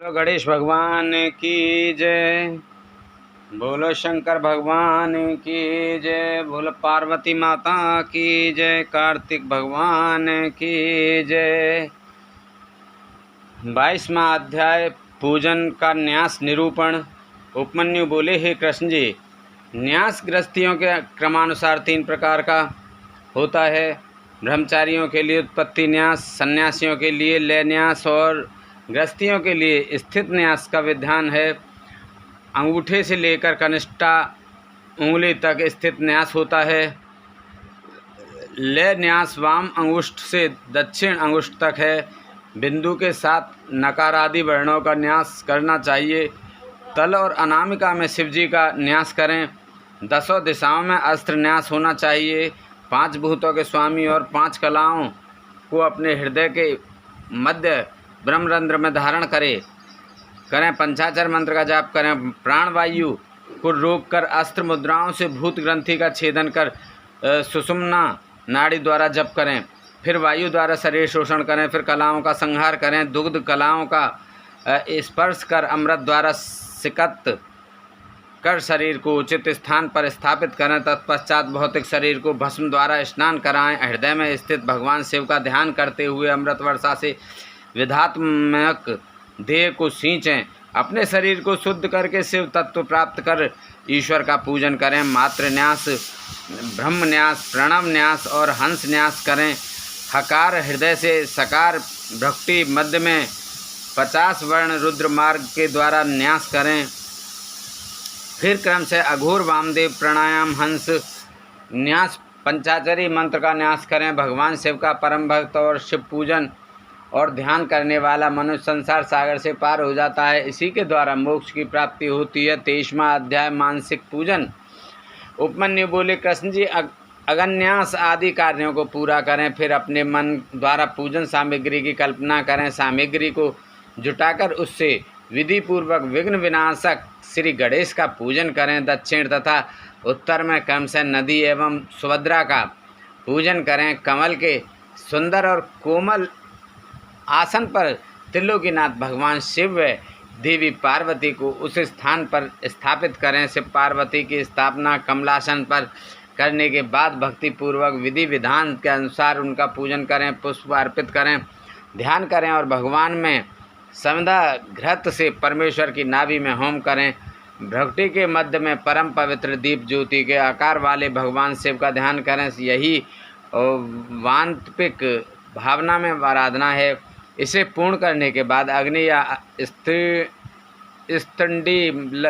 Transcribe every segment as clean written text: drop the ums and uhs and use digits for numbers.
गणेश भगवान की जय। बोलो शंकर भगवान की जय। बोलो पार्वती माता की जय। कार्तिक भगवान की जय। 22वां अध्याय पूजन का न्यास निरूपण। उपमन्यु बोले, हे कृष्ण जी, न्यास गृहस्थियों के क्रमानुसार 3 प्रकार का होता है। ब्रह्मचारियों के लिए उत्पत्ति न्यास, सन्यासियों के लिए लय न्यास और गृहस्थियों के लिए स्थित न्यास का विधान है। अंगूठे से लेकर कनिष्ठा उंगली तक स्थित न्यास होता है। लय न्यास वाम अंगुष्ठ से दक्षिण अंगुष्ठ तक है। बिंदु के साथ नकार आदि वर्णों का न्यास करना चाहिए। तल और अनामिका में शिवजी का न्यास करें। 10 दिशाओं में अस्त्र न्यास होना चाहिए। 5 भूतों के स्वामी और 5 कलाओं को अपने हृदय के मध्य ब्रह्मरंध्र में धारण करें। पंचाक्षर मंत्र का जाप करें। प्राणवायु को रोककर अस्त्र मुद्राओं से भूत ग्रंथि का छेदन कर सुषुम्ना नाड़ी द्वारा जप करें। फिर वायु द्वारा शरीर शोषण करें। फिर कलाओं का संहार करें। दुग्ध कलाओं का स्पर्श कर अमृत द्वारा सिकत कर शरीर को उचित स्थान पर स्थापित करें। तत्पश्चात भौतिक शरीर को भस्म द्वारा स्नान कराएं। हृदय में स्थित भगवान शिव का ध्यान करते हुए अमृत वर्षा से विधात्मक देह को सींचें। अपने शरीर को शुद्ध करके शिव तत्व प्राप्त कर ईश्वर का पूजन करें। मात्र न्यास, ब्रह्म न्यास, प्रणव न्यास और हंस न्यास करें। हकार हृदय से सकार भक्ति मध्य में 50 वर्ण रुद्र मार्ग के द्वारा न्यास करें। फिर क्रम से अघोर वामदेव प्राणायाम हंस न्यास पंचाक्षरी मंत्र का न्यास करें। भगवान शिव का परम भक्त और शिव पूजन और ध्यान करने वाला मनुष्य संसार सागर से पार हो जाता है। इसी के द्वारा मोक्ष की प्राप्ति होती है। 23वां अध्याय मानसिक पूजन। उपमन्यु बोले, कृष्ण जी, अगन्यास आदि कार्यों को पूरा करें। फिर अपने मन द्वारा पूजन सामग्री की कल्पना करें। सामग्री को जुटाकर उससे विधि पूर्वक विघ्न विनाशक श्री गणेश का पूजन करें। दक्षिण तथा उत्तर में कंसन नदी एवं सुभद्रा का पूजन करें। कमल के सुंदर और कोमल आसन पर त्रिलोकीनाथ भगवान शिव व देवी पार्वती को उस स्थान पर स्थापित करें। शिव पार्वती की स्थापना कमलासन पर करने के बाद भक्ति पूर्वक विधि विधान के अनुसार उनका पूजन करें। पुष्प अर्पित करें, ध्यान करें और भगवान में समधा घृत से परमेश्वर की नाभि में होम करें। भक्ति के मध्य में परम पवित्र दीप ज्योति के आकार वाले भगवान शिव का ध्यान करें। यही वांतपिक भावना में आराधना है। इसे पूर्ण करने के बाद अग्नि या स्तंडील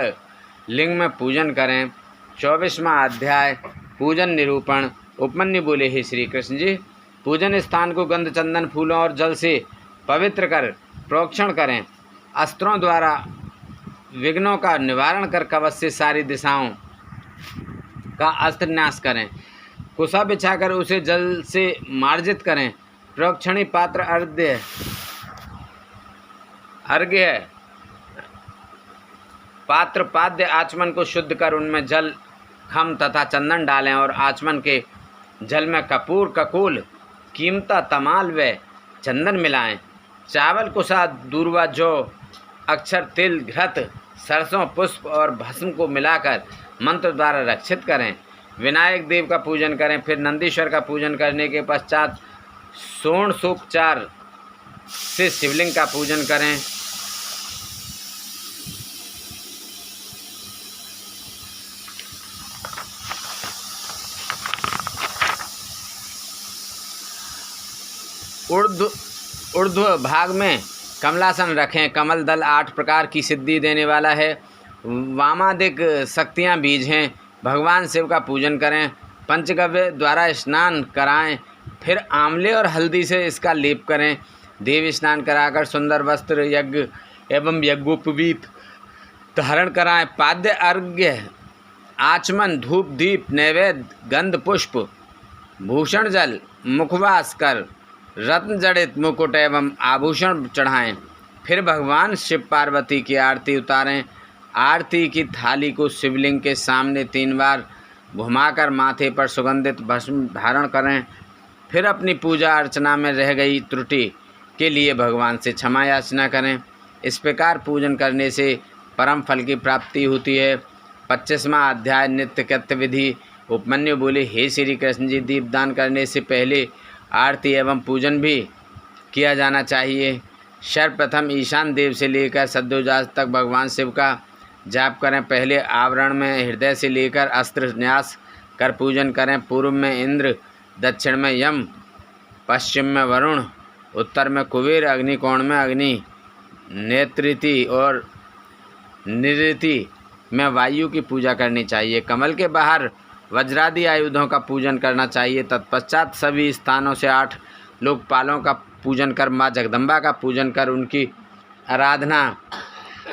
लिंग में पूजन करें। 24वां अध्याय पूजन निरूपण। उपमन्यु बोले, हे श्री कृष्ण जी, पूजन स्थान को गंध चंदन फूलों और जल से पवित्र कर प्रोक्षण करें। अस्त्रों द्वारा विघ्नों का निवारण कर कवच से सारी दिशाओं का अस्त्र न्यास करें। कुशा बिछाकर उसे जल से मार्जित करें। प्रोक्षणी पात्र अर्घ्य पात्र पाद्य आचमन को शुद्ध कर उनमें जल, खम तथा चंदन डालें और आचमन के जल में कपूर, ककूल, कीमता, तमाल व चंदन मिलाएं। चावल, कुशा, दूर्वा, जौ, अक्षर, तिल, घृत, सरसों, पुष्प और भस्म को मिलाकर मंत्र द्वारा रक्षित करें। विनायक देव का पूजन करें। फिर नंदीश्वर का पूजन करने के पश्चात षोडशोपचार से शिवलिंग का पूजन करें। ऊर्ध्व भाग में कमलासन रखें। कमल दल 8 प्रकार की सिद्धि देने वाला है। वामादिक शक्तियाँ बीज हैं। भगवान शिव का पूजन करें। पंचगव्य द्वारा स्नान कराएं। फिर आंवले और हल्दी से इसका लेप करें। देव स्नान कराकर सुंदर वस्त्र, यज्ञ एवं यज्ञोपवीत धारण कराएं। पाद्य अर्घ्य, आचमन, धूप, दीप, नैवेद्य, गंध, पुष्प, भूषण जल, मुखवास कर रत्न जड़ित मुकुट एवं आभूषण चढ़ाएं। फिर भगवान शिव पार्वती की आरती उतारें। आरती की थाली को शिवलिंग के सामने 3 बार घुमाकर माथे पर सुगंधित भस्म धारण करें। फिर अपनी पूजा अर्चना में रह गई त्रुटि के लिए भगवान से क्षमा याचना करें। इस प्रकार पूजन करने से परम फल की प्राप्ति होती है। 25वां अध्याय नित्य कृत्य विधि। उपमन्यु बोले, हे श्री कृष्ण जी, दीपदान करने से पहले आरती एवं पूजन भी किया जाना चाहिए। सर्वप्रथम ईशान देव से लेकर सद्योजात तक भगवान शिव का जाप करें। पहले आवरण में हृदय से लेकर अस्त्र न्यास कर पूजन करें। पूर्व में इंद्र, दक्षिण में यम, पश्चिम में वरुण, उत्तर में कुबेर, अग्निकोण में अग्नि, नेत्रिति और निरृति में वायु की पूजा करनी चाहिए। कमल के बाहर वज्रादि आयुधों का पूजन करना चाहिए। तत्पश्चात सभी स्थानों से 8 लोकपालों का पूजन कर माँ जगदम्बा का पूजन कर उनकी आराधना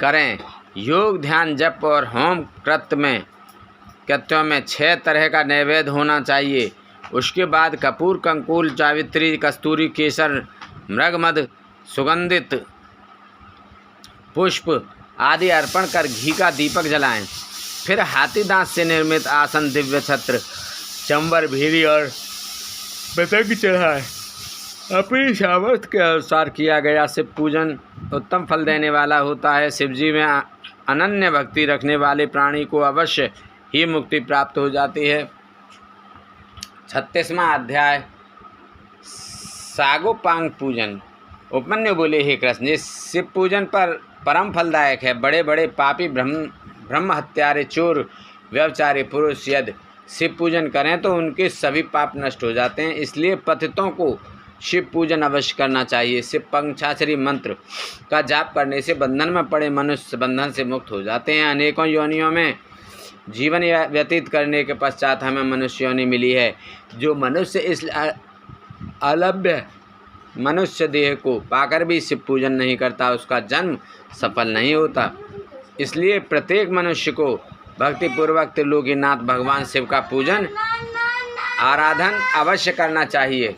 करें। योग, ध्यान, जप और होम कृत्यों में 6 तरह का नैवेद्य होना चाहिए। उसके बाद कपूर, कंकुल, जावित्री, कस्तूरी, केसर, मृगमध, सुगंधित पुष्प आदि अर्पण कर घी का दीपक जलाएं। फिर हाथी दांत से निर्मित आसन, दिव्य छत्र, चंवर, भीरी और पतंग चढ़ाएं। अपनी सामर्थ्य के अनुसार किया गया शिव पूजन उत्तम फल देने वाला होता है। शिवजी में अनन्य भक्ति रखने वाले प्राणी को अवश्य ही मुक्ति प्राप्त हो जाती है। 36वां अध्याय सागोपांग पूजन। उपमन्यु बोले, हे कृष्ण जी, शिव पूजन पर परम फलदायक है। बड़े बड़े पापी, ब्रह्म हत्यारे, चोर, व्यभिचारी पुरुष यदि शिव पूजन करें तो उनके सभी पाप नष्ट हो जाते हैं। इसलिए पतितों को शिव पूजन अवश्य करना चाहिए। शिव पंचाक्षरी मंत्र का जाप करने से बंधन में पड़े मनुष्य बंधन से मुक्त हो जाते हैं। अनेकों योनियों में जीवन व्यतीत करने के पश्चात हमें मनुष्य योनि मिली है। जो मनुष्य इस अलभ्य मनुष्य देह को पाकर भी शिव पूजन नहीं करता, उसका जन्म सफल नहीं होता। इसलिए प्रत्येक मनुष्य को भक्तिपूर्वक त्रिलोकीनाथ भगवान शिव का पूजन आराधन अवश्य करना चाहिए।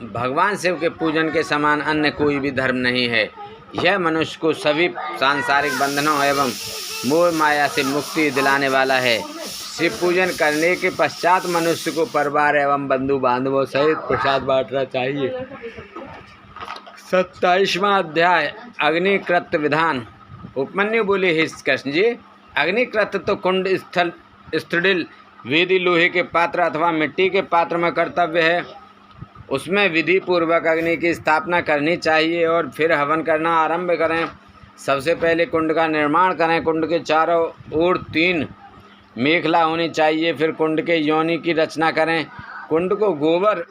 भगवान शिव के पूजन के समान अन्य कोई भी धर्म नहीं है। यह मनुष्य को सभी सांसारिक बंधनों एवं मोह माया से मुक्ति दिलाने वाला है। शिव पूजन करने के पश्चात मनुष्य को परिवार एवं बंधु बांधवों सहित प्रसाद बांटना चाहिए। 27वां अध्याय अग्निकृत विधान। उपमन्यु बोले, हे कृष्ण जी, अग्निकृत तो कुंड, स्थल, स्त्रीडिल, वेदी, लोहे के पात्र अथवा मिट्टी के पात्र में कर्तव्य है। उसमें विधि पूर्वक अग्नि की स्थापना करनी चाहिए और फिर हवन करना आरंभ करें। सबसे पहले कुंड का निर्माण करें। कुंड के चारों ओर 3 मेखला होनी चाहिए। फिर कुंड के योनि की रचना करें। कुंड को गोबर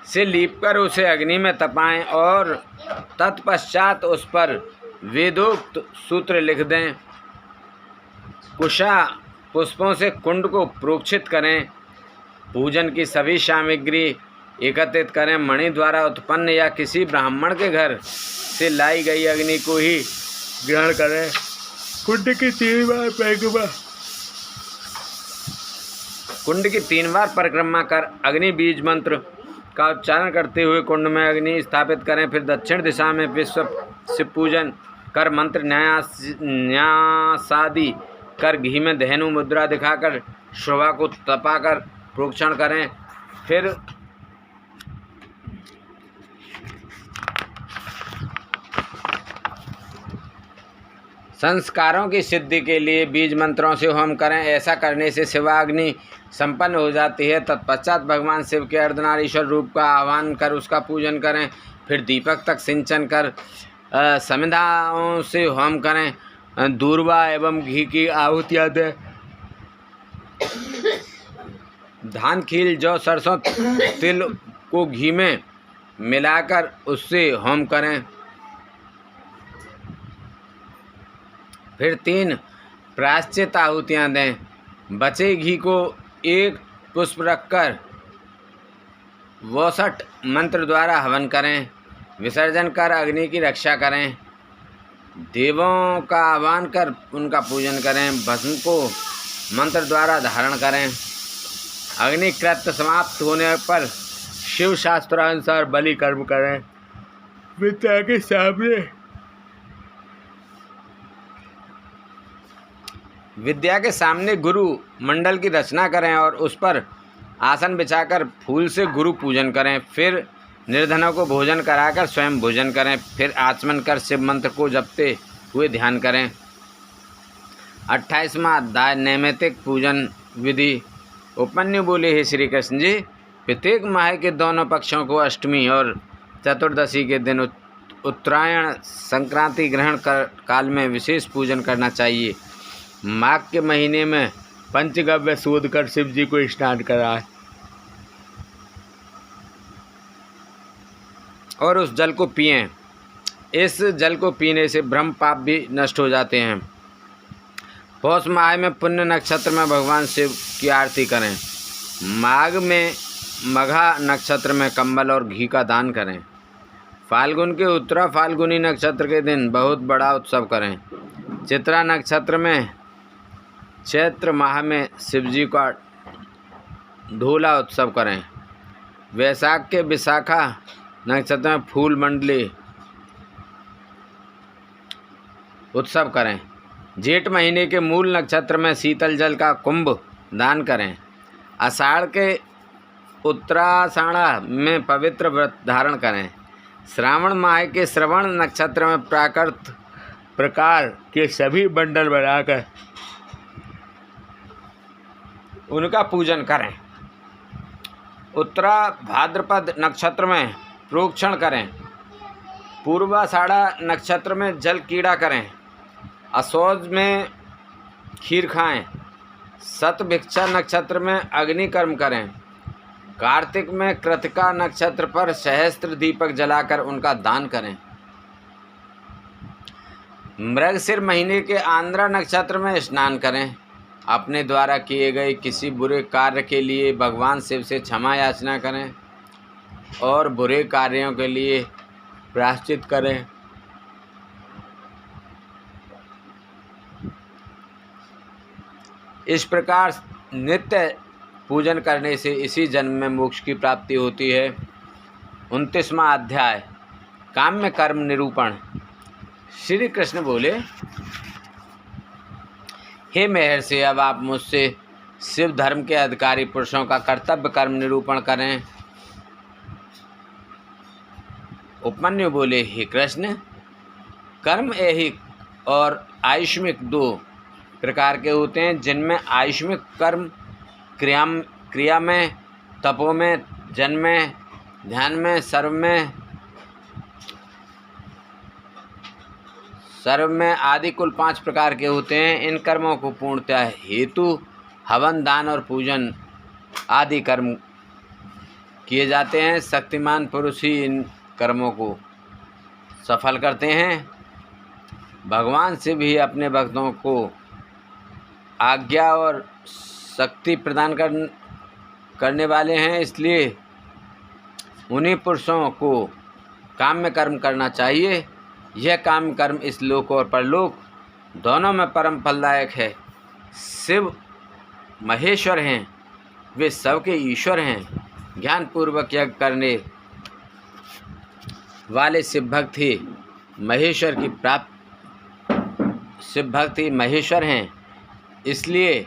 से लीपकर उसे अग्नि में तपाएं और तत्पश्चात उस पर वेदोक्त सूत्र लिख दें। कुशा पुष्पों से कुंड को प्रोक्षित करें। पूजन की सभी सामग्री एकत्रित करें। मणि द्वारा उत्पन्न या किसी ब्राह्मण के घर से लाई गई अग्नि को ही ग्रहण करें। कुंड की 3 बार परिक्रमा कर अग्नि बीज मंत्र का उच्चारण करते हुए कुंड में अग्नि स्थापित करें। फिर दक्षिण दिशा में विश्व शिव पूजन कर मंत्र न्यासादि कर घी में धेनु मुद्रा दिखाकर शोभा को तपाकर प्रोक्षण करें। फिर संस्कारों की सिद्धि के लिए बीज मंत्रों से होम करें। ऐसा करने से शिवाग्नि संपन्न हो जाती है। तत्पश्चात भगवान शिव के अर्धनारीश्वर रूप का आह्वान कर उसका पूजन करें। फिर दीपक तक सिंचन कर समिधाओं से होम करें। दूर्वा एवं घी की आहुतियाँ दें। धान, खील, जौ, सरसों, तिल को घी में मिलाकर उससे होम करें। फिर 3 प्रायश्चित आहुतियाँ दें। बचे घी को 1 पुष्प रखकर 62 मंत्र द्वारा हवन करें। विसर्जन कर अग्नि की रक्षा करें। देवों का आह्वान कर उनका पूजन करें। भस्म को मंत्र द्वारा धारण करें। अग्निकृत समाप्त होने पर शिव शास्त्रानुसार बलि कर्म करें। विद्या के सामने गुरु मंडल की रचना करें और उस पर आसन बिछाकर फूल से गुरु पूजन करें। फिर निर्धनों को भोजन कराकर स्वयं भोजन करें। फिर आचमन कर शिव मंत्र को जपते हुए ध्यान करें। 28वां अध्याय नैमित्तिक पूजन विधि। उपमन्यु बोले, हे श्री कृष्ण जी, प्रत्येक माह के दोनों पक्षों को अष्टमी और चतुर्दशी के दिन उत्तरायण संक्रांति ग्रहण काल में विशेष पूजन करना चाहिए। माघ के महीने में पंचगव्य शोध कर शिव जी को स्नान कराएं और उस जल को पिएं। इस जल को पीने से ब्रह्म पाप भी नष्ट हो जाते हैं। पौष माह में पुण्य नक्षत्र में भगवान शिव की आरती करें। माघ में मघा नक्षत्र में कंबल और घी का दान करें। फाल्गुन के उत्तरा फाल्गुनी नक्षत्र के दिन बहुत बड़ा उत्सव करें। चित्रा नक्षत्र में चैत्र माह में शिवजी का ढोला उत्सव करें। वैशाख के विशाखा नक्षत्र में फूल मंडली उत्सव करें। जेठ महीने के मूल नक्षत्र में शीतल जल का कुंभ दान करें। आषाढ़ के उत्तराषाढ़ा में पवित्र व्रत धारण करें। श्रावण माह के श्रवण नक्षत्र में प्राकृत प्रकार के सभी बंडल बनाकर उनका पूजन करें। उत्तरा भाद्रपद नक्षत्र में प्रोक्षण करें। पूर्वाषाढ़ा नक्षत्र में जल कीड़ा करें। असौज में खीर खाएं। शतभिक्षा नक्षत्र में अग्नि कर्म करें। कार्तिक में कृतिका नक्षत्र पर सहस्त्र दीपक जलाकर उनका दान करें। मृगशिर महीने के आंद्रा नक्षत्र में स्नान करें। अपने द्वारा किए गए किसी बुरे कार्य के लिए भगवान शिव से क्षमा याचना करें और बुरे कार्यों के लिए प्रायश्चित करें। इस प्रकार नित्य पूजन करने से इसी जन्म में मोक्ष की प्राप्ति होती है। 29वां अध्याय काम्य कर्म निरूपण। श्री कृष्ण बोले, हे महर्षि, अब आप मुझसे शिव धर्म के अधिकारी पुरुषों का कर्तव्य कर्म निरूपण करें। उपमन्यु बोले, हे कृष्ण, कर्म ऐहिक और आयुष्मिक दो प्रकार के होते हैं, जिनमें आयुष्मिक कर्म क्रिया में, तपो में, जन में, ध्यान में, सर्व में आदि कुल 5 प्रकार के होते हैं। इन कर्मों को पूर्णतः हेतु, हवन, दान और पूजन आदि कर्म किए जाते हैं। शक्तिमान पुरुष ही इन कर्मों को सफल करते हैं। भगवान शिव ही अपने भक्तों को आज्ञा और शक्ति प्रदान करने वाले हैं, इसलिए उन्हीं पुरुषों को काम्य कर्म करना चाहिए। यह काम्य कर्म इस लोक और परलोक दोनों में परम फलदायक है। शिव महेश्वर हैं, वे सबके ईश्वर हैं। ज्ञानपूर्वक यज्ञ करने वाले शिव भक्त ही महेश्वर हैं। इसलिए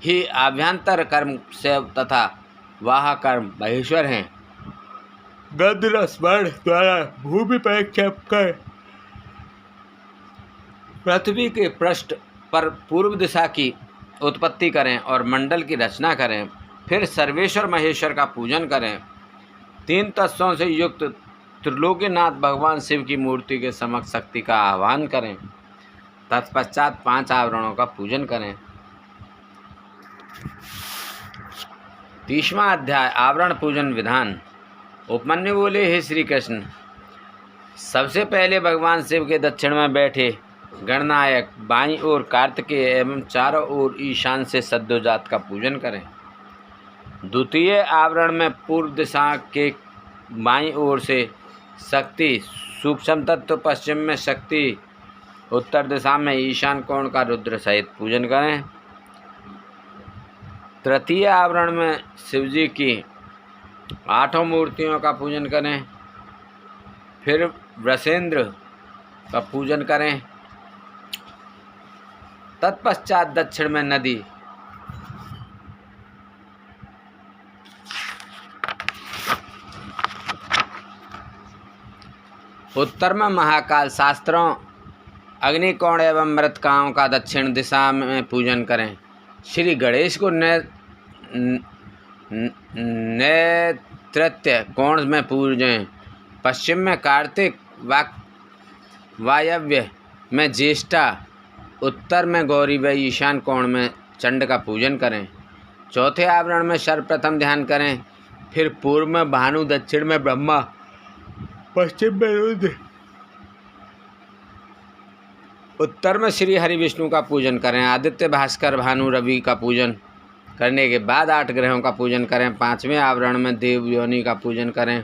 ही आभ्यंतर कर्म शिव तथा वाह कर्म महेश्वर हैं। गंधरस वर्ण द्वारा भूमि पर क्षेप कर पृथ्वी के पृष्ठ पर पूर्व दिशा की उत्पत्ति करें और मंडल की रचना करें। फिर सर्वेश्वर महेश्वर का पूजन करें। 3 तत्वों से युक्त त्रिलोकीनाथ भगवान शिव की मूर्ति के समक्ष शक्ति का आह्वान करें। तत्पश्चात 5 आवरणों का पूजन करें। 30वां अध्याय आवरण पूजन विधान। उपमन्यु बोले, हे श्री कृष्ण, सबसे पहले भगवान शिव के दक्षिण में बैठे गणनायक बाईं ओर कार्तिकेय एवं चारों ओर ईशान से सद्योजात का पूजन करें। द्वितीय आवरण में पूर्व दिशा के बाईं ओर से शक्ति सूक्ष्म तत्व, पश्चिम में शक्ति, उत्तर दिशा में ईशान कोण का रुद्र सहित पूजन करें। तृतीय आवरण में शिवजी की 8 मूर्तियों का पूजन करें। फिर वृषेंद्र का पूजन करें। तत्पश्चात दक्षिण में नदी, उत्तर में महाकाल शास्त्रों अग्निकोण एवं मृतकाओं का दक्षिण दिशा में पूजन करें। श्री गणेश को नैऋत्य कोण में पूजें। पश्चिम में कार्तिक, वायव्य में ज्येष्ठा, उत्तर में गौरी व ईशान कोण में चंड का पूजन करें। चौथे आवरण में सर्वप्रथम ध्यान करें, फिर पूर्व में भानु, दक्षिण में ब्रह्मा, पश्चिम में रुद्र, उत्तर में श्री हरि विष्णु का पूजन करें। आदित्य, भास्कर, भानु, रवि का पूजन करने के बाद 8 ग्रहों का पूजन करें। 5वें आवरण में देव योनि का पूजन करें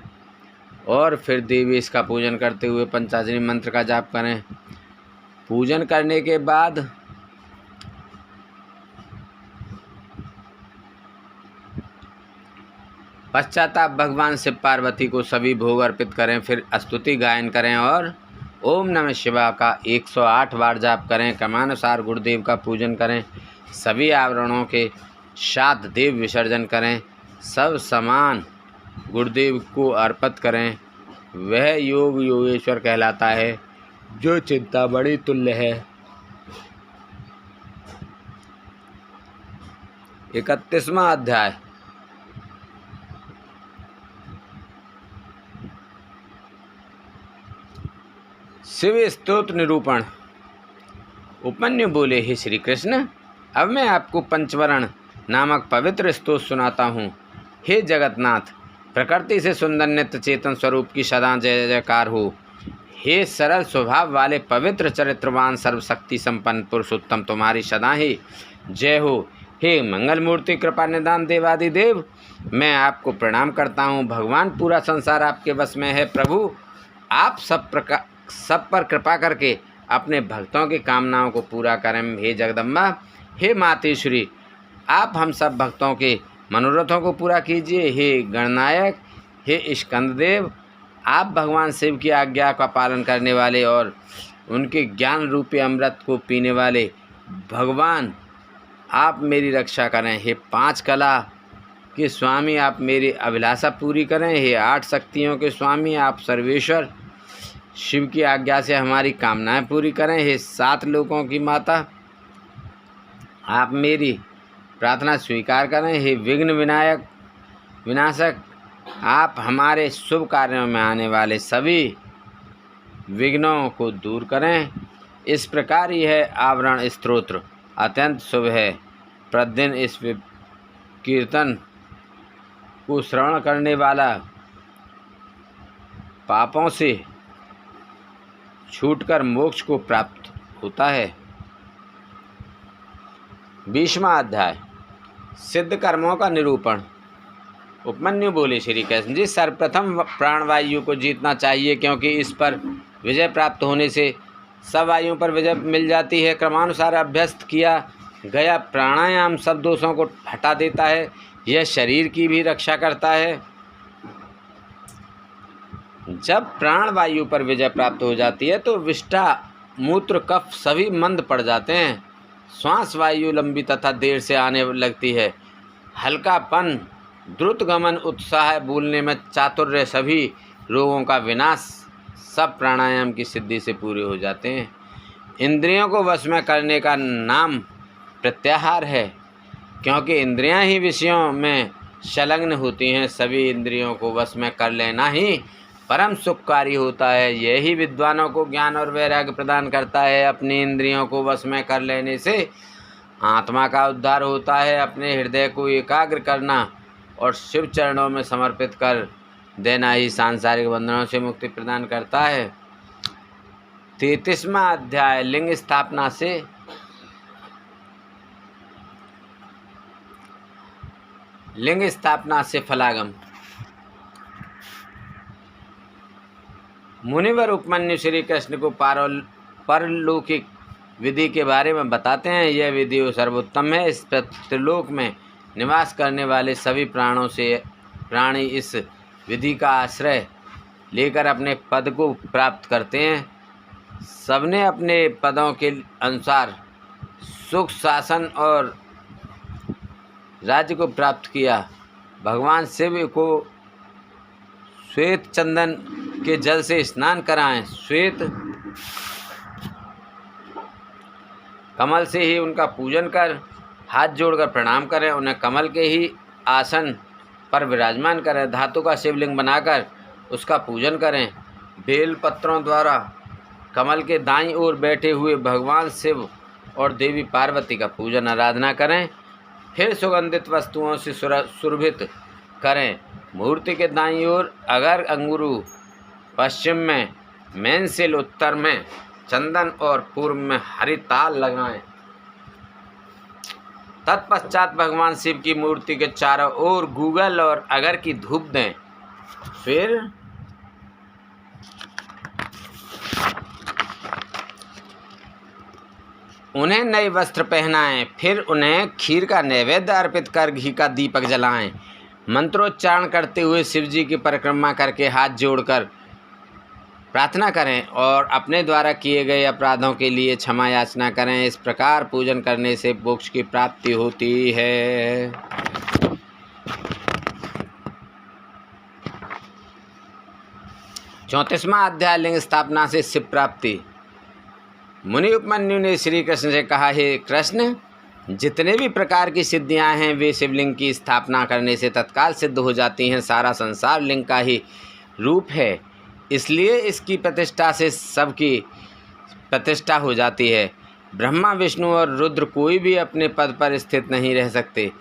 और फिर देवेश का पूजन करते हुए पंचाक्षरी मंत्र का जाप करें। पूजन करने के बाद पश्चाताप भगवान शिव पार्वती को सभी भोग अर्पित करें। फिर स्तुति गायन करें और ओम नमः शिवाय का 108 बार जाप करें। क्रमानुसार गुरुदेव का पूजन करें। सभी आवरणों के 7 देव विसर्जन करें। सब सामान गुरुदेव को अर्पित करें। वह योग योगेश्वर कहलाता है जो चिंतामणि तुल्य है। 31वां अध्याय। शिव स्तोत्र निरूपण। उपमन्यु बोले, हे श्री कृष्ण, अब मैं आपको पंचवर्ण नामक पवित्र स्तोत्र सुनाता हूँ। हे जगन्नाथ, प्रकृति से सुंदर नित्य चेतन स्वरूप की सदा जय जयकार हो। हे सरल स्वभाव वाले पवित्र चरित्रवान सर्वशक्ति संपन्न पुरुषोत्तम, तुम्हारी सदा ही जय हो। हे मंगल मूर्ति कृपा निदान देवादिदेव, मैं आपको प्रणाम करता हूँ। भगवान, पूरा संसार आपके वश में है। प्रभु, आप सब पर कृपा करके अपने भक्तों की कामनाओं को पूरा करें। हे जगदम्बा, हे मातेश्वरी, आप हम सब भक्तों के मनोरथों को पूरा कीजिए। हे गणनायक, हे स्कंददेव, आप भगवान शिव की आज्ञा का पालन करने वाले और उनके ज्ञान रूपी अमृत को पीने वाले भगवान, आप मेरी रक्षा करें। हे 5 कला के स्वामी, आप मेरी अभिलाषा पूरी करें। हे 8 शक्तियों के स्वामी, आप सर्वेश्वर शिव की आज्ञा से हमारी कामनाएं पूरी करें। हे 7 लोकों की माता, आप मेरी प्रार्थना स्वीकार करें। हे विघ्न विनाशक, आप हमारे शुभ कार्यों में आने वाले सभी विघ्नों को दूर करें। इस प्रकार यह आवरण स्तोत्र अत्यंत शुभ है। प्रतिदिन इस कीर्तन को श्रवण करने वाला पापों से छूटकर मोक्ष को प्राप्त होता है। 20वां अध्याय। सिद्ध कर्मों का निरूपण। उपमन्यु बोले, श्री कृष्ण जी, सर्वप्रथम प्राणवायु को जीतना चाहिए, क्योंकि इस पर विजय प्राप्त होने से सब वायुओं पर विजय मिल जाती है। क्रमानुसार अभ्यस्त किया गया प्राणायाम सब दोषों को हटा देता है। यह शरीर की भी रक्षा करता है। जब प्राण वायु पर विजय प्राप्त हो जाती है तो विष्ठा, मूत्र, कफ सभी मंद पड़ जाते हैं। श्वास वायु लंबी तथा देर से आने लगती है। हल्कापन, द्रुत गमन, उत्साह, बोलने में चातुर्य, सभी रोगों का विनाश सब प्राणायाम की सिद्धि से पूरे हो जाते हैं। इंद्रियों को वश में करने का नाम प्रत्याहार है, क्योंकि इंद्रियां ही विषयों में संलग्न होती हैं। सभी इंद्रियों को वश में कर लेना ही परम सुखकारी होता है। यही विद्वानों को ज्ञान और वैराग्य प्रदान करता है। अपनी इंद्रियों को वश में कर लेने से आत्मा का उद्धार होता है। अपने हृदय को एकाग्र करना और शिव चरणों में समर्पित कर देना ही सांसारिक बंधनों से मुक्ति प्रदान करता है। 33वां अध्याय। लिंग स्थापना से फलागम। मुनिवर उपमन्यु श्री कृष्ण को परलौकिक विधि के बारे में बताते हैं। यह विधि सर्वोत्तम है। इस त्रिलोक में निवास करने वाले सभी प्राणी इस विधि का आश्रय लेकर अपने पद को प्राप्त करते हैं। सबने अपने पदों के अनुसार सुख, शासन और राज्य को प्राप्त किया। भगवान शिव को श्वेत चंदन के जल से स्नान कराएं। श्वेत कमल से ही उनका पूजन कर हाथ जोड़कर प्रणाम करें। उन्हें कमल के ही आसन पर विराजमान करें। धातु का शिवलिंग बनाकर उसका पूजन करें। बेल पत्रों द्वारा कमल के दाईं ओर बैठे हुए भगवान शिव और देवी पार्वती का पूजन आराधना करें। फिर सुगंधित वस्तुओं से सुरभित करें। मूर्ति के दाईं ओर अगर अंगुरु, पश्चिम में मेनसिल, उत्तर में चंदन और पूर्व में हरिताल लगाएं। तत्पश्चात भगवान शिव की मूर्ति के चारों ओर गूगल और अगर की धूप दें। फिर उन्हें नए वस्त्र पहनाएं। फिर उन्हें खीर का नैवेद्य अर्पित कर घी का दीपक जलाएं। मंत्रोच्चारण करते हुए शिवजी की परिक्रमा करके हाथ जोड़कर प्रार्थना करें और अपने द्वारा किए गए अपराधों के लिए क्षमा याचना करें। इस प्रकार पूजन करने से मोक्ष की प्राप्ति होती है। 34वां अध्याय लिंग स्थापना से शिव प्राप्ति। मुनि उपमन्यु ने श्री कृष्ण से कहा, हे कृष्ण, जितने भी प्रकार की सिद्धियां हैं वे शिवलिंग की स्थापना करने से तत्काल सिद्ध हो जाती हैं। सारा संसार लिंग का ही रूप है, इसलिए इसकी प्रतिष्ठा से सबकी प्रतिष्ठा हो जाती है। ब्रह्मा, विष्णु और रुद्र कोई भी अपने पद पर स्थित नहीं रह सकते।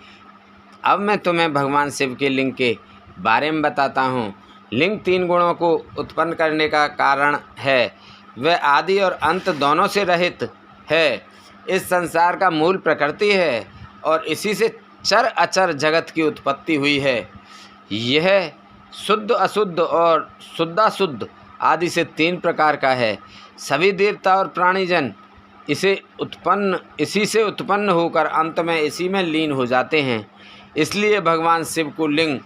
अब मैं तुम्हें भगवान शिव के लिंग के बारे में बताता हूँ। लिंग 3 गुणों को उत्पन्न करने का कारण है। वह आदि और अंत दोनों से रहित है। इस संसार का मूल प्रकृति है और इसी से चर अचर जगत की उत्पत्ति हुई है। यह शुद्ध, अशुद्ध और शुद्धाशुद्ध आदि से 3 प्रकार का है। सभी देवता और प्राणीजन इसी से उत्पन्न होकर अंत में इसी में लीन हो जाते हैं। इसलिए भगवान शिव को लिंग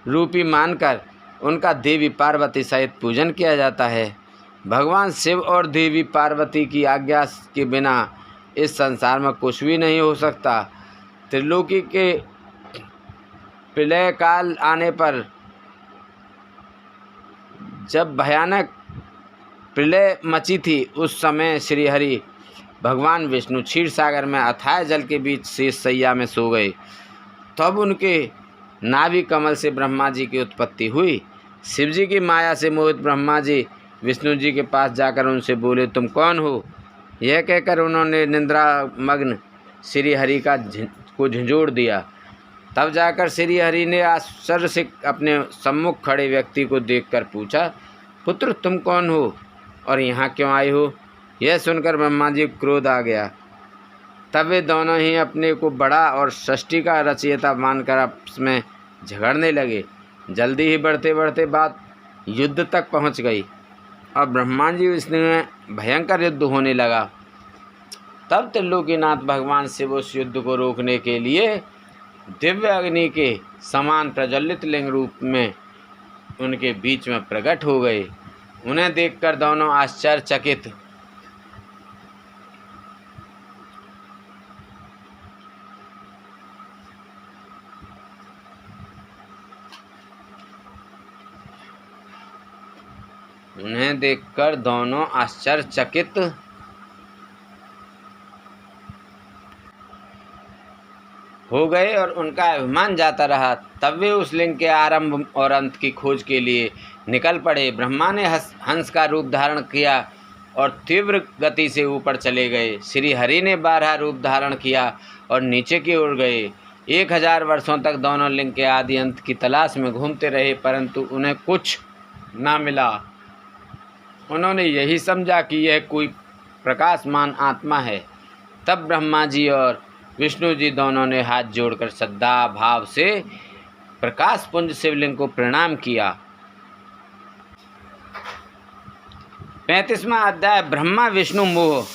रूपी मानकर उनका देवी पार्वती सहित पूजन किया जाता है। भगवान शिव और देवी पार्वती की आज्ञा के बिना इस संसार में कुछ भी नहीं हो सकता। त्रिलोकी के प्रलय काल आने पर जब भयानक प्रलय मची थी, उस समय श्री हरि भगवान विष्णु क्षीर सागर में अथाह जल के बीच शेष शैया में सो गए। तब उनके नाभि कमल से ब्रह्मा जी की उत्पत्ति हुई। शिव जी की माया से मोहित ब्रह्मा जी विष्णु जी के पास जाकर उनसे बोले, तुम कौन हो? यह कहकर उन्होंने निद्रा मग्न श्री हरि को झंझोड़ दिया। तब जाकर श्री हरि ने आश्चर्य से अपने सम्मुख खड़े व्यक्ति को देखकर पूछा, पुत्र, तुम कौन हो और यहाँ क्यों आए हो? यह सुनकर ब्रह्मा जी को क्रोध आ गया। तब वे दोनों ही अपने को बड़ा और सृष्टि का रचयिता मानकर आपस में झगड़ने लगे। जल्दी ही बढ़ते बढ़ते बात युद्ध तक पहुँच गई और ब्रह्मा जी विष्णु में भयंकर युद्ध होने लगा। तब त्रिलोकीनाथ भगवान शिव उस युद्ध को रोकने के लिए दिव्य अग्नि के समान प्रज्वलित लिंग रूप में उनके बीच में प्रकट हो गए। उन्हें देखकर दोनों आश्चर्यचकित हो गए और उनका अभिमान जाता रहा। तब वे उस लिंग के आरंभ और अंत की खोज के लिए निकल पड़े। ब्रह्मा ने हंस का रूप धारण किया और तीव्र गति से ऊपर चले गए। श्री हरि ने 12 रूप धारण किया और नीचे की ओर गए। 1000 वर्षों तक दोनों लिंग के आदि अंत की तलाश में घूमते रहे, परंतु उन्हें कुछ न मिला। उन्होंने यही समझा कि यह कोई प्रकाशमान आत्मा है। तब ब्रह्मा जी और विष्णु जी दोनों ने हाथ जोड़कर श्रद्धा भाव से प्रकाश पुंज शिवलिंग को प्रणाम किया। 35वां अध्याय ब्रह्मा विष्णु मोह।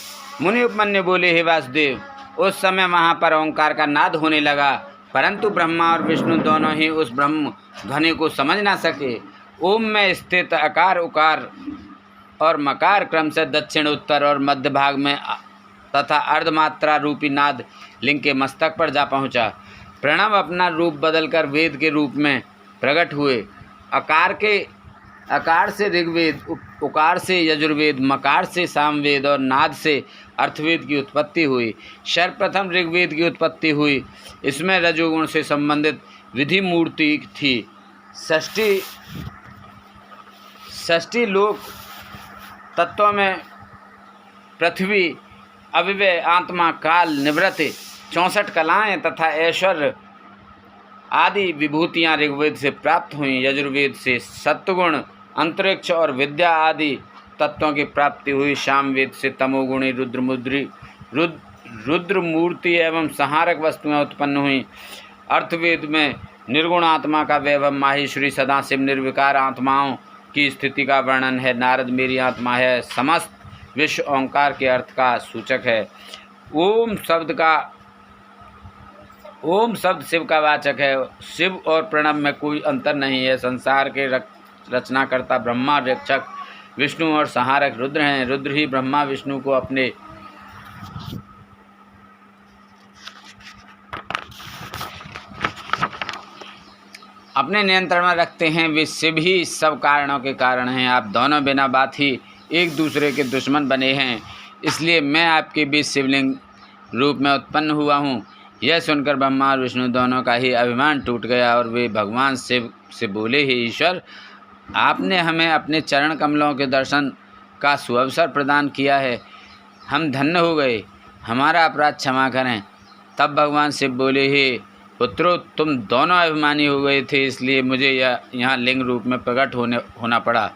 मुनि उपमन्यु बोले, हे वासुदेव, उस समय वहाँ पर ओंकार का नाद होने लगा, परंतु ब्रह्मा और विष्णु दोनों ही उस ब्रह्म ध्वनि को समझ ना सके। ओम में स्थित अकार, उकार और मकार क्रम से दक्षिण, उत्तर और मध्य भाग में तथा अर्धमात्रा रूपी नाद लिंग के मस्तक पर जा पहुंचा। प्रणव अपना रूप बदलकर वेद के रूप में प्रकट हुए। अकार के अकार से ऋग्वेद, उकार से यजुर्वेद, मकार से सामवेद और नाद से अर्थवेद की उत्पत्ति हुई। सर्वप्रथम ऋग्वेद की उत्पत्ति हुई। इसमें रजोगुण से संबंधित विधि मूर्ति थी। षष्ठी लोक तत्वों में पृथ्वी, अव्यय, आत्मा, काल, निवृत्ति, 64 कलाएं तथा ऐश्वर्य आदि विभूतियां ऋग्वेद से प्राप्त हुई। यजुर्वेद से सत्वगुण, अंतरिक्ष और विद्या आदि तत्वों की प्राप्ति हुई। सामवेद से तमोगुणी रुद्र मूर्ति एवं संहारक वस्तुएं उत्पन्न हुई। अर्थवेद में निर्गुण आत्मा का वैभव, माहेश्वरी सदाशिव निर्विकार आत्माओं की स्थिति का वर्णन है। नारद मेरी आत्मा है, समस्त विश्व ओंकार के अर्थ का सूचक है। ओम शब्द शिव का वाचक है। शिव और प्रणव में कोई अंतर नहीं है। संसार के रचनाकर्ता ब्रह्मा, रक्षक विष्णु और संहारक रुद्र हैं। रुद्र ही ब्रह्मा विष्णु को अपने नियंत्रण में रखते हैं। वे शिव ही सब कारणों के कारण हैं। आप दोनों बिना बात ही एक दूसरे के दुश्मन बने हैं, इसलिए मैं आपके बीच शिवलिंग रूप में उत्पन्न हुआ हूँ। यह सुनकर ब्रह्मा और विष्णु दोनों का ही अभिमान टूट गया और वे भगवान शिव से बोले, हे ईश्वर, आपने हमें अपने चरण कमलों के दर्शन का सुअवसर प्रदान किया है। हम धन्य हो गए, हमारा अपराध क्षमा करें। तब भगवान शिव बोले, हे पुत्रों, तुम दोनों अभिमानी हो गए थे, इसलिए मुझे यहाँ लिंग रूप में प्रकट होना पड़ा।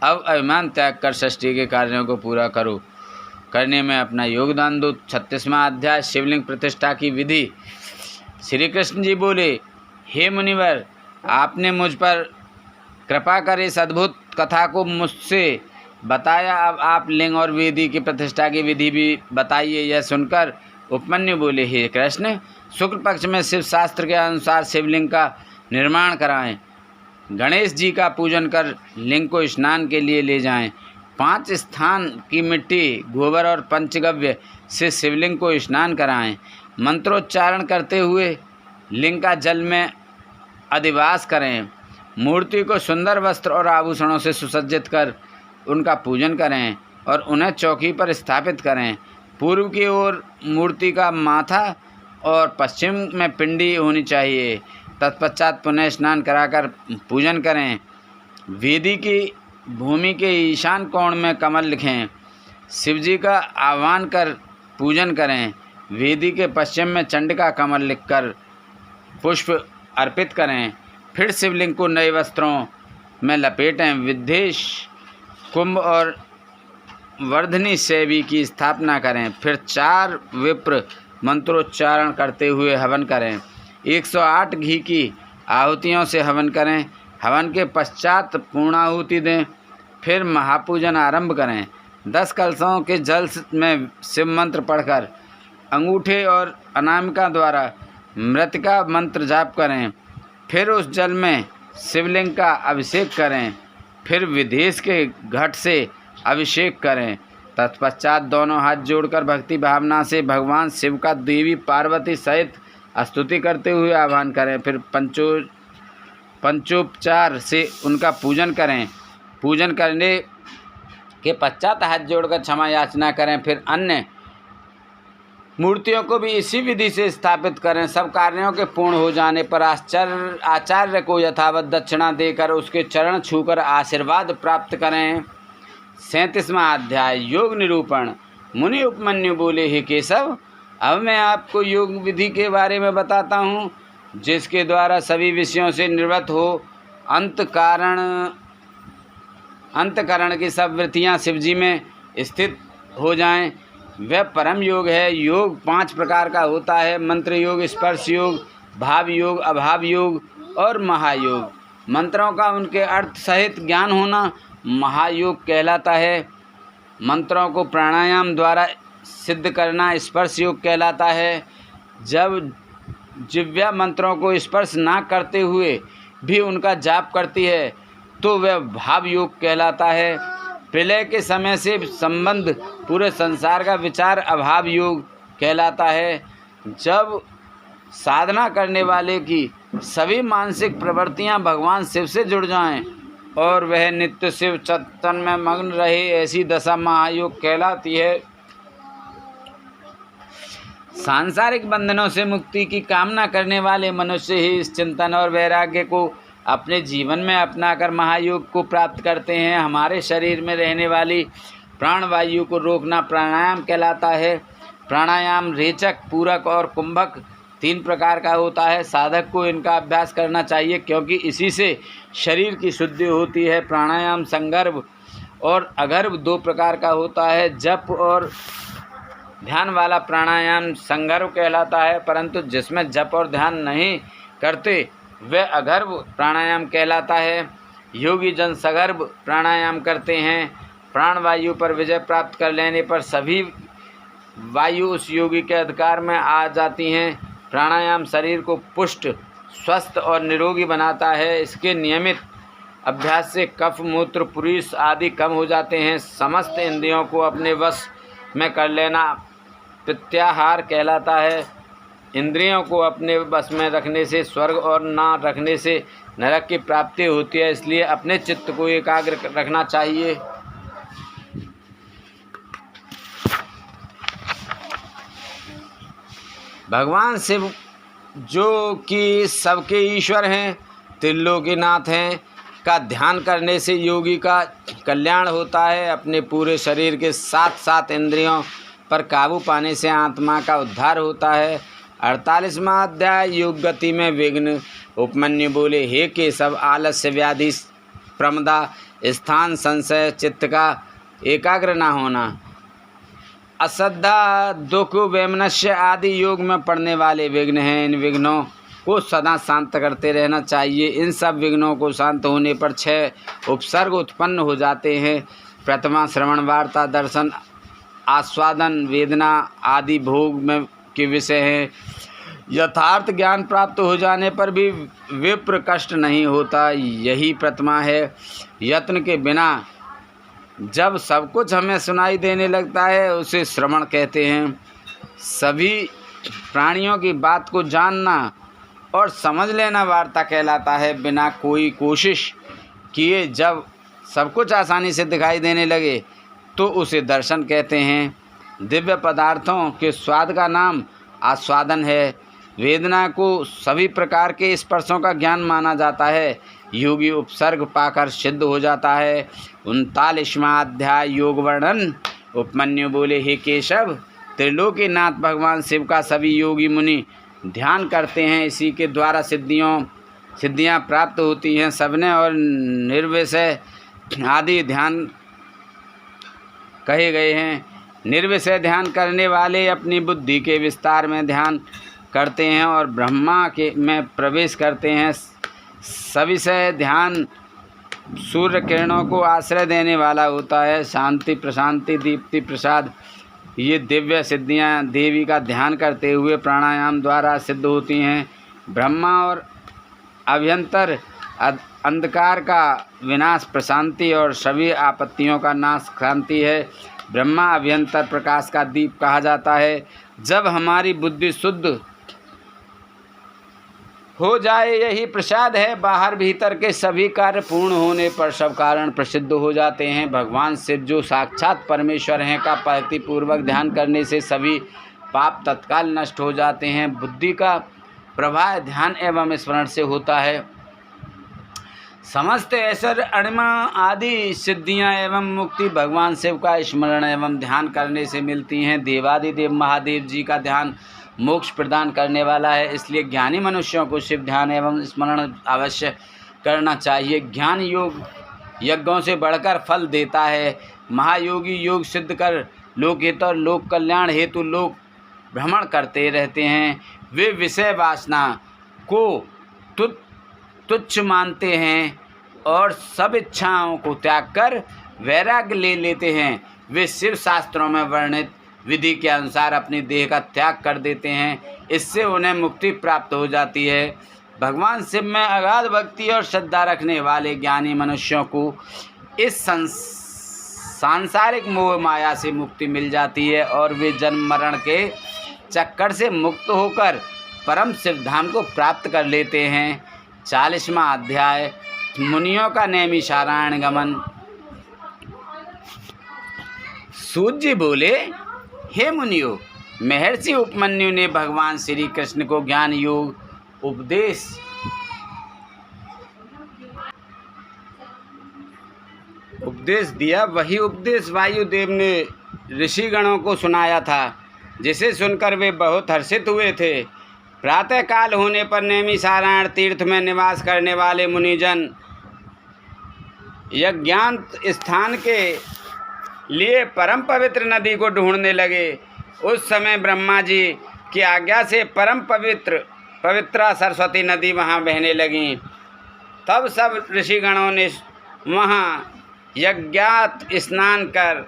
अब अभिमान त्याग कर षष्ठी के कार्यों को पूरा करने में अपना योगदान दो। 36वां अध्याय शिवलिंग प्रतिष्ठा की विधि। श्री कृष्ण जी बोले, हे मुनिवर, आपने मुझ पर कृपा कर इस अद्भुत कथा को मुझसे बताया। अब आप लिंग और वेदी की प्रतिष्ठा की विधि भी बताइए। यह सुनकर उपमन्यु बोले, हे कृष्ण, शुक्ल पक्ष में शिव शास्त्र के अनुसार शिवलिंग का निर्माण कराएं। गणेश जी का पूजन कर लिंग को स्नान के लिए ले जाएं। 5 स्थान की मिट्टी, गोबर और पंचगव्य से शिवलिंग को स्नान कराएं। मंत्रोच्चारण करते हुए लिंग का जल में अधिवास करें। मूर्ति को सुंदर वस्त्र और आभूषणों से सुसज्जित कर उनका पूजन करें और उन्हें चौकी पर स्थापित करें। पूर्व की ओर मूर्ति का माथा और पश्चिम में पिंडी होनी चाहिए। तत्पश्चात पुनः स्नान कराकर पूजन करें। वेदी की भूमि के ईशान कोण में कमल लिखें। शिवजी का आह्वान कर पूजन करें। वेदी के पश्चिम में चंडिका कमल लिखकर पुष्प अर्पित करें। फिर शिवलिंग को नए वस्त्रों में लपेटें। विदेश कुंभ और वर्धनी सेवी की स्थापना करें। फिर 4 विप्र मंत्रोच्चारण करते हुए हवन करें। 108 घी की आहुतियों से हवन करें। हवन के पश्चात पूर्णाहुति दें। फिर महापूजन आरंभ करें। 10 कलशों के जल में शिव मंत्र पढ़कर अंगूठे और अनामिका द्वारा मृतिका मंत्र जाप करें। फिर उस जल में शिवलिंग का अभिषेक करें। फिर विदेश के घट से अभिषेक करें। तत्पश्चात दोनों हाथ जोड़कर भक्ति भावना से भगवान शिव का देवी पार्वती सहित स्तुति करते हुए आह्वान करें। फिर पंचोपचार से उनका पूजन करें। पूजन करने के पश्चात हाथ जोड़कर क्षमा याचना करें। फिर अन्य मूर्तियों को भी इसी विधि से स्थापित करें। सब कार्यों के पूर्ण हो जाने पर आचार्य को यथावत दक्षिणा देकर उसके चरण छूकर आशीर्वाद प्राप्त करें। 37वां अध्याय योग निरूपण। मुनि उपमन्यु बोले, हे केशव, अब मैं आपको योग विधि के बारे में बताता हूँ, जिसके द्वारा सभी विषयों से निवृत्त हो अंतकरण की सब वृत्तियाँ शिवजी में स्थित हो जाएं। वह परम योग है। योग 5 प्रकार का होता है: मंत्र योग, स्पर्श योग, भाव योग, अभाव योग और महायोग। मंत्रों का उनके अर्थ सहित ज्ञान होना महायोग कहलाता है। मंत्रों को प्राणायाम द्वारा सिद्ध करना स्पर्श योग कहलाता है। जब जिह्वा मंत्रों को स्पर्श ना करते हुए भी उनका जाप करती है तो वह भाव योग कहलाता है। प्रलय के समय से संबंध पूरे संसार का विचार अभाव योग कहलाता है। जब साधना करने वाले की सभी मानसिक प्रवृत्तियां भगवान शिव से जुड़ जाएं और वह नित्य शिव चिंतन में मग्न रहे, ऐसी दशा महायोग कहलाती है। सांसारिक बंधनों से मुक्ति की कामना करने वाले मनुष्य ही इस चिंतन और वैराग्य को अपने जीवन में अपनाकर महायोग को प्राप्त करते हैं। हमारे शरीर में रहने वाली प्राणवायु को रोकना प्राणायाम कहलाता है। प्राणायाम रेचक, पूरक और कुंभक 3 प्रकार का होता है। साधक को इनका अभ्यास करना चाहिए, क्योंकि इसी से शरीर की शुद्धि होती है। प्राणायाम संगर्भ और अगर्भ 2 प्रकार का होता है। जप और ध्यान वाला प्राणायाम संगर्भ कहलाता है, परंतु जिसमें जप और ध्यान नहीं करते वह अगर्भ प्राणायाम कहलाता है। योगी जन सगर्भ प्राणायाम करते हैं। प्राणवायु पर विजय प्राप्त कर लेने पर सभी वायु उस योगी के अधिकार में आ जाती हैं। प्राणायाम शरीर को पुष्ट, स्वस्थ और निरोगी बनाता है। इसके नियमित अभ्यास से कफ, मूत्र, पुरुष आदि कम हो जाते हैं। समस्त इंद्रियों को अपने वश में कर लेना प्रत्याहार कहलाता है। इंद्रियों को अपने बस में रखने से स्वर्ग और ना रखने से नरक की प्राप्ति होती है, इसलिए अपने चित्त को एकाग्र रखना चाहिए। भगवान शिव जो कि सबके ईश्वर हैं, त्रिलोकीनाथ हैं, का ध्यान करने से योगी का कल्याण होता है। अपने पूरे शरीर के साथ साथ इंद्रियों पर काबू पाने से आत्मा का उद्धार होता है। 48वां अध्याय योग गति में विघ्न। उपमन्यु बोले, हे केशव, आलस्य, व्याधि, प्रमदा, स्थान संशय, चित्त का एकाग्र न होना, अश्रद्धा, दुख, वैमनस्य आदि योग में पड़ने वाले विघ्न हैं। इन विघ्नों को सदा शांत करते रहना चाहिए। इन सब विघ्नों को शांत होने पर 6 उपसर्ग उत्पन्न हो जाते हैं। प्रथमा श्रवण, वार्ता, दर्शन, आस्वादन, वेदना आदि भोग में के विषय हैं। यथार्थ ज्ञान प्राप्त हो जाने पर भी विप्र कष्ट नहीं होता, यही प्रथमा है। यत्न के बिना जब सब कुछ हमें सुनाई देने लगता है उसे श्रवण कहते हैं। सभी प्राणियों की बात को जानना और समझ लेना वार्ता कहलाता है। बिना कोई कोशिश किए जब सब कुछ आसानी से दिखाई देने लगे तो उसे दर्शन कहते हैं। दिव्य पदार्थों के स्वाद का नाम आस्वादन है। वेदना को सभी प्रकार के स्पर्शों का ज्ञान माना जाता है। योगी उपसर्ग पाकर सिद्ध हो जाता है। 39वां अध्याय योग वर्णन। उपमन्यु बोले, हे केशव, त्रिलोकीनाथ भगवान शिव का सभी योगी मुनि ध्यान करते हैं। इसी के द्वारा सिद्धियां प्राप्त होती हैं। सबने और निर्विषय आदि ध्यान कहे गए हैं। निर्विषय ध्यान करने वाले अपनी बुद्धि के विस्तार में ध्यान करते हैं और ब्रह्मा के में प्रवेश करते हैं। सविषय ध्यान सूर्य किरणों को आश्रय देने वाला होता है। शांति, प्रशांति, दीप्ति, प्रसाद ये दिव्य सिद्धियां देवी का ध्यान करते हुए प्राणायाम द्वारा सिद्ध होती हैं। ब्रह्मा और अभ्यंतर अंधकार का विनाश प्रशांति और सभी आपत्तियों का नाश शांति है। ब्रह्मा अभ्यंतर प्रकाश का दीप कहा जाता है। जब हमारी बुद्धि शुद्ध हो जाए यही प्रसाद है। बाहर भीतर के सभी कार्य पूर्ण होने पर सब कारण प्रसिद्ध हो जाते हैं। भगवान शिव जो साक्षात परमेश्वर हैं का भक्तिपूर्वक ध्यान करने से सभी पाप तत्काल नष्ट हो जाते हैं। बुद्धि का प्रवाह ध्यान एवं स्मरण से होता है। समस्त ऐश्वर्य, अणिमा आदि सिद्धियां एवं मुक्ति भगवान शिव का स्मरण एवं ध्यान करने से मिलती हैं। देवादिदेव महादेव जी का ध्यान मोक्ष प्रदान करने वाला है, इसलिए ज्ञानी मनुष्यों को शिव ध्यान एवं स्मरण अवश्य करना चाहिए। ज्ञान योग यज्ञों से बढ़कर फल देता है। महायोगी योग सिद्ध कर लोकहित और लोक कल्याण हेतु लोक भ्रमण करते रहते हैं। वे विषय वासना को तुच्छ मानते हैं और सब इच्छाओं को त्याग कर वैराग्य ले लेते हैं। वे शिव शास्त्रों में वर्णित विधि के अनुसार अपनी देह का त्याग कर देते हैं। इससे उन्हें मुक्ति प्राप्त हो जाती है। भगवान शिव में अगाध भक्ति और श्रद्धा रखने वाले ज्ञानी मनुष्यों को इस सांसारिक मोह माया से मुक्ति मिल जाती है और वे जन्म मरण के चक्कर से मुक्त होकर परम शिव धाम को प्राप्त कर लेते हैं। 40वां अध्याय मुनियों का नैमिषारण्य गमन। सूत जी बोले, हे मुनियों, महर्षि उपमन्यु ने भगवान श्री कृष्ण को ज्ञान योग उपदेश दिया। वही उपदेश वायुदेव ने ऋषिगणों को सुनाया था, जिसे सुनकर वे बहुत हर्षित हुए थे। प्रातःकाल होने पर नैमिषारण्य तीर्थ में निवास करने वाले मुनिजन यज्ञांत स्थान के लिए परम पवित्र नदी को ढूंढने लगे। उस समय ब्रह्मा जी की आज्ञा से परम पवित्रा सरस्वती नदी वहाँ बहने लगी। तब सब ऋषिगणों ने वहाँ यज्ञात स्नान कर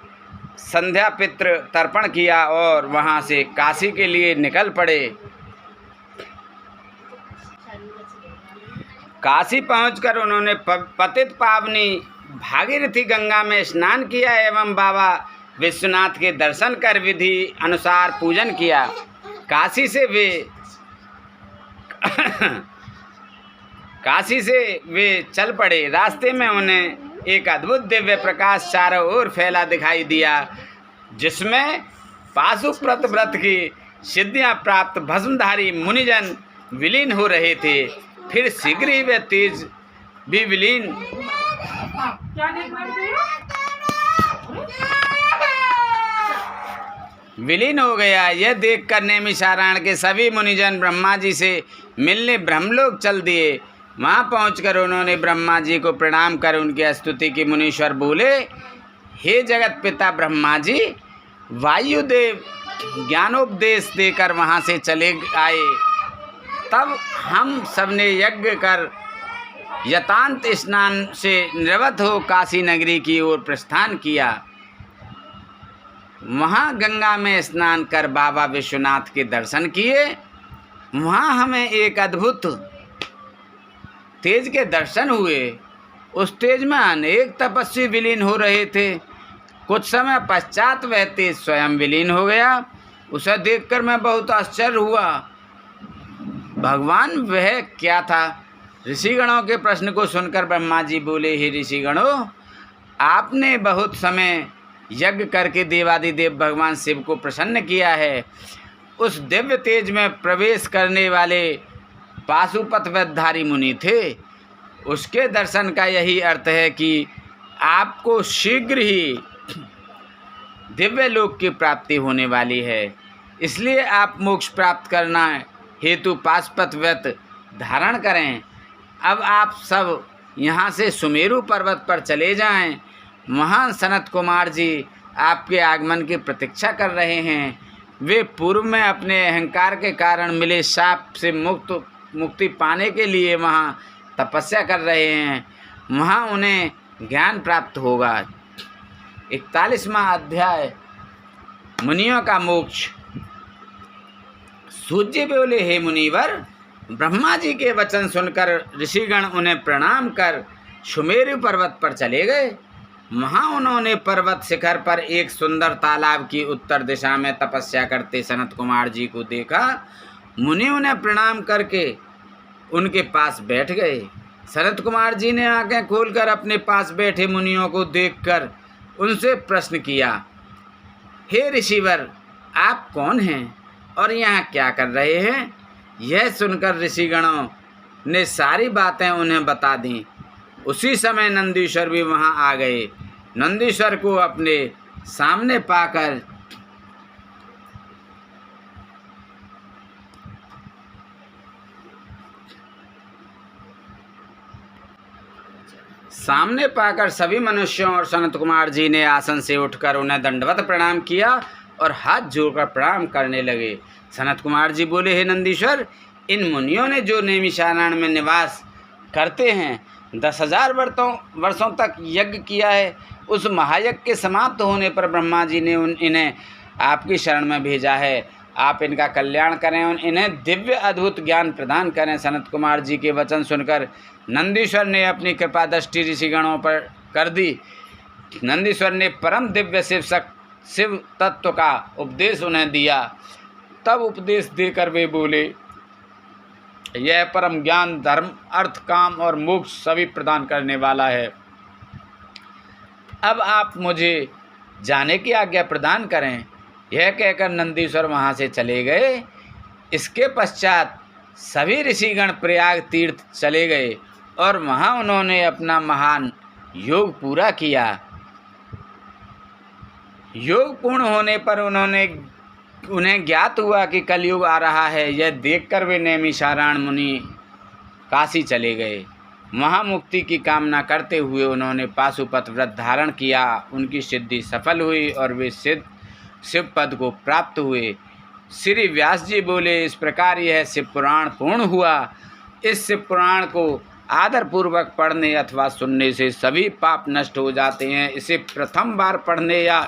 संध्या पितृ तर्पण किया और वहाँ से काशी के लिए निकल पड़े। काशी पहुंचकर उन्होंने पतित पावनी भागीरथी गंगा में स्नान किया एवं बाबा विश्वनाथ के दर्शन कर विधि अनुसार पूजन किया। काशी से वे चल पड़े। रास्ते में उन्हें एक अद्भुत दिव्य प्रकाश चारों ओर फैला दिखाई दिया, जिसमें पाशुपत व्रत की सिद्धियां प्राप्त भस्मधारी मुनिजन विलीन हो रहे थे। फिर शीघ्र ही वे तेज भी विलीन हो गया। यह देखकर नैमिषारण्य के सभी मुनिजन ब्रह्मा जी से मिलने ब्रह्मलोक चल दिए। वहाँ पहुंचकर उन्होंने ब्रह्मा जी को प्रणाम कर उनकी स्तुति की। मुनीश्वर बोले, हे जगत पिता ब्रह्मा जी, वायुदेव ज्ञानोपदेश देकर वहाँ से चले आए। तब हम सबने यज्ञ कर यतांत स्नान से निवृत्त हो काशी नगरी की ओर प्रस्थान किया। वहाँ गंगा में स्नान कर बाबा विश्वनाथ के दर्शन किए। वहाँ हमें एक अद्भुत तेज के दर्शन हुए। उस तेज में अनेक तपस्वी विलीन हो रहे थे। कुछ समय पश्चात वह तेज स्वयं विलीन हो गया। उसे देखकर मैं बहुत आश्चर्य हुआ। भगवान वह क्या था? ऋषिगणों के प्रश्न को सुनकर ब्रह्मा जी बोले, हे ऋषिगणों, आपने बहुत समय यज्ञ करके देवादिदेव भगवान शिव को प्रसन्न किया है। उस दिव्य तेज में प्रवेश करने वाले पाशुपत वेदधारी मुनि थे। उसके दर्शन का यही अर्थ है कि आपको शीघ्र ही दिव्य लोक की प्राप्ति होने वाली है। इसलिए आप मोक्ष प्राप्त करना हेतु पाशुपत व्रत धारण करें। अब आप सब यहाँ से सुमेरु पर्वत पर चले जाएं। वहाँ सनत कुमार जी आपके आगमन की प्रतीक्षा कर रहे हैं। वे पूर्व में अपने अहंकार के कारण मिले शाप से मुक्ति पाने के लिए वहाँ तपस्या कर रहे हैं। वहाँ उन्हें ज्ञान प्राप्त होगा। 41वां अध्याय, मुनियों का मोक्ष। सूत जी बोले, हे मुनिवर, ब्रह्मा जी के वचन सुनकर ऋषिगण उन्हें प्रणाम कर सुमेरु पर्वत पर चले गए। वहाँ उन्होंने पर्वत शिखर पर एक सुंदर तालाब की उत्तर दिशा में तपस्या करते सनत कुमार जी को देखा। मुनि उन्हें प्रणाम करके उनके पास बैठ गए। सनत कुमार जी ने आंखें खोलकर अपने पास बैठे मुनियों को देखकर उनसे प्रश्न किया, हे ऋषिवर, आप कौन हैं और यहाँ क्या कर रहे हैं? यह सुनकर ऋषिगणों ने सारी बातें उन्हें बता दी। उसी समय नंदीश्वर भी वहाँ आ गए। नंदीश्वर को अपने सामने पाकर सभी मनुष्यों और सनत कुमार जी ने आसन से उठकर उन्हें दंडवत प्रणाम किया और हाथ जोड़कर प्रणाम करने लगे। सनत कुमार जी बोले, हे नंदीश्वर, इन मुनियों ने जो नैमिषारण्य में निवास करते हैं 10,000 वर्षों तक यज्ञ किया है, उस महायज्ञ के समाप्त होने पर ब्रह्मा जी ने इन्हें आपकी शरण में भेजा है। आप इनका कल्याण करें और इन्हें दिव्य अद्भुत ज्ञान प्रदान करें। सनत कुमार जी के वचन सुनकर नंदीश्वर ने अपनी कृपा दृष्टि ऋषिगणों पर कर दी। नंदीश्वर ने परम दिव्य शिव तत्व का उपदेश उन्हें दिया। तब उपदेश देकर वे बोले, यह परम ज्ञान धर्म अर्थ काम और मोक्ष सभी प्रदान करने वाला है। अब आप मुझे जाने की आज्ञा प्रदान करें। यह कहकर नंदीश्वर वहाँ से चले गए। इसके पश्चात सभी ऋषिगण प्रयाग तीर्थ चले गए और वहाँ उन्होंने अपना महान योग पूरा किया। योग पूर्ण होने पर उन्हें ज्ञात हुआ कि कलयुग आ रहा है। यह देखकर वे नैमिषारण्य मुनि काशी चले गए। वहाँ मुक्ति की कामना करते हुए उन्होंने पाशुपत व्रत धारण किया। उनकी सिद्धि सफल हुई और वे शिव पद को प्राप्त हुए। श्री व्यास जी बोले, इस प्रकार यह शिव पुराण पूर्ण हुआ। इस शिव पुराण को आदरपूर्वक पढ़ने अथवा सुनने से सभी पाप नष्ट हो जाते हैं। इसे प्रथम बार पढ़ने या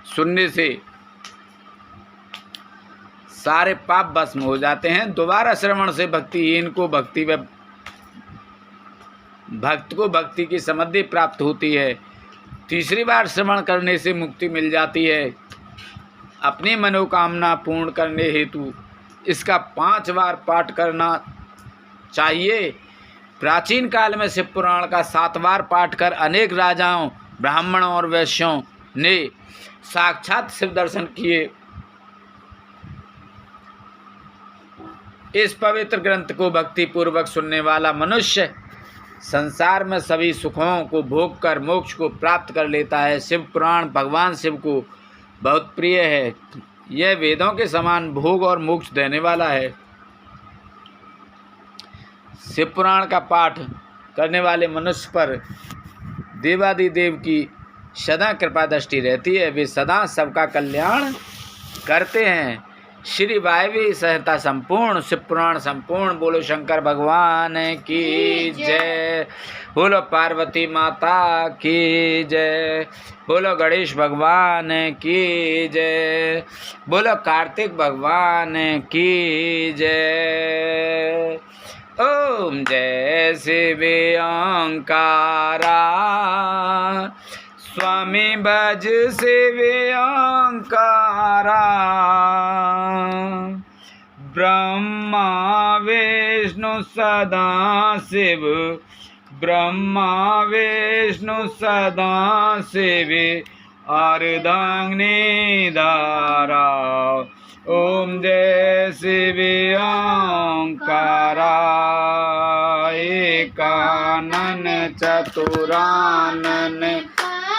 सुनने से सारे पाप भस्म हो जाते हैं। दोबारा श्रवण से भक्तिहीन को भक्त को भक्ति की समृद्धि प्राप्त होती है। तीसरी बार श्रवण करने से मुक्ति मिल जाती है। अपनी मनोकामना पूर्ण करने हेतु इसका 5 बार पाठ करना चाहिए। प्राचीन काल में शिव पुराण का 7 बार पाठ कर अनेक राजाओं, ब्राह्मणों और वैश्यों ने साक्षात शिव दर्शन किए। इस पवित्र ग्रंथ को भक्ति पूर्वक सुनने वाला मनुष्य संसार में सभी सुखों को भोग कर मोक्ष को प्राप्त कर लेता है। शिव पुराण भगवान शिव को बहुत प्रिय है। यह वेदों के समान भोग और मोक्ष देने वाला है। शिव पुराण का पाठ करने वाले मनुष्य पर देवादिदेव की सदा कृपा दृष्टि रहती है। वे सदा सबका कल्याण करते हैं। श्री वायवी संहिता संपूर्ण, शिव पुराण संपूर्ण। बोलो शंकर भगवान की जय। बोलो पार्वती माता की जय। बोलो गणेश भगवान की जय। बोलो कार्तिक भगवान की जय। ओम जय शिव ओंकारा, स्वामी भज शिव ओंकारा। ब्रह्मा विष्णु सदा शिव, ब्रह्मा विष्णु सदा शिव, अर्धांगिनी धारा। ओम जय शिव ओंकारा। एकानन चतुरानन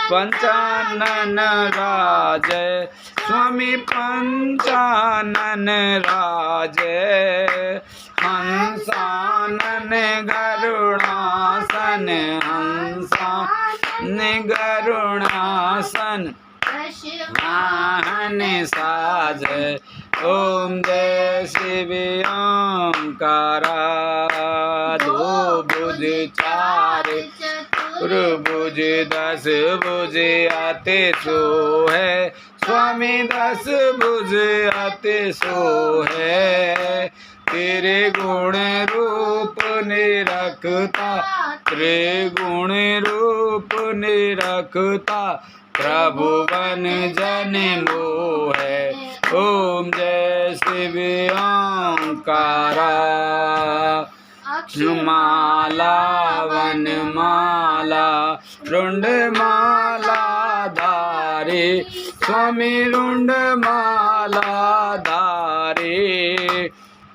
पंचानन राजय, स्वामी पंचानन राजय। हंसानन गरुड़ासन, हंसानन गरुड़ासन, वाहन साज। ओम जय शिव ओंकारा। 2 भुज 4 भुज 10 भुज आते सो है, स्वामी 10 भुज आते सो है। तेरे गुण रूप निरखता, तेरे गुण रूप निरखता, प्रभु बन जन मोहे। ओम जय शिव ओंकारा। माला वनमाला रुंड माला धारे, स्वामी रुंड माला धारे।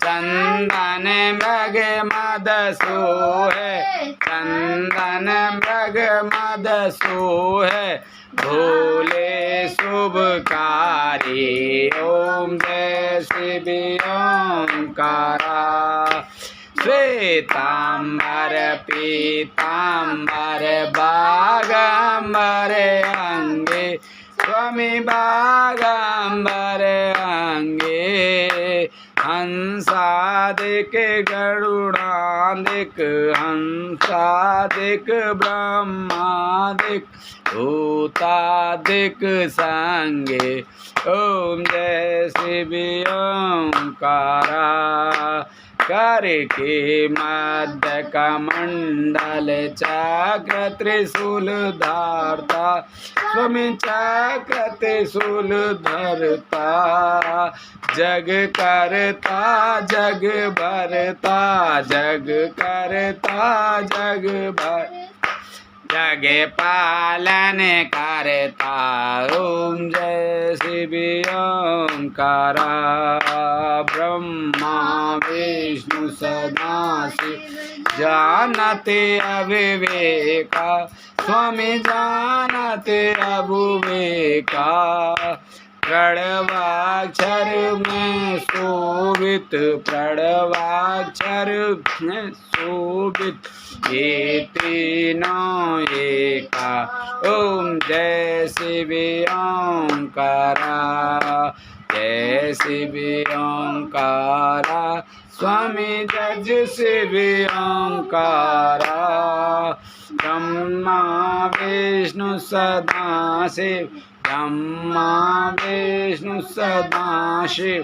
चंदन मृग मद सोहे, चंदन मृग मद सोहे, भोले शुभकारी। ओम जय शिव ओंकारा। श्वेतांबर पीतांबर बागंबर अंगे, स्वामी बागंबर अंगे। हंसादिक गरुड़ादिक, हंसादिक ब्रह्मादिक, भूतादिक संगे। ओम जय शिव ओंकारा। करके मध्य कमंडल चक्र त्रिशूल धारता स्वामी चक्र त्रिशूल धरता जग करता जग भरता जग करता जग भर जग पालन करता ओम जय शिव ओंकारा ब्रह्मा विष्णु सदाशिव जानते अविवेका स्वामी जानते अविवेका प्रणवाक्षर में शोभित प्रणवाक्षर में शोभित ये तीनों एका ओम जय शिव ओंकारा जय शिव ओंकारा स्वामी जज शिव ओंकारा ब्रह्मा विष्णु सदाशिव ब्रह्मा विष्णु सदाशिव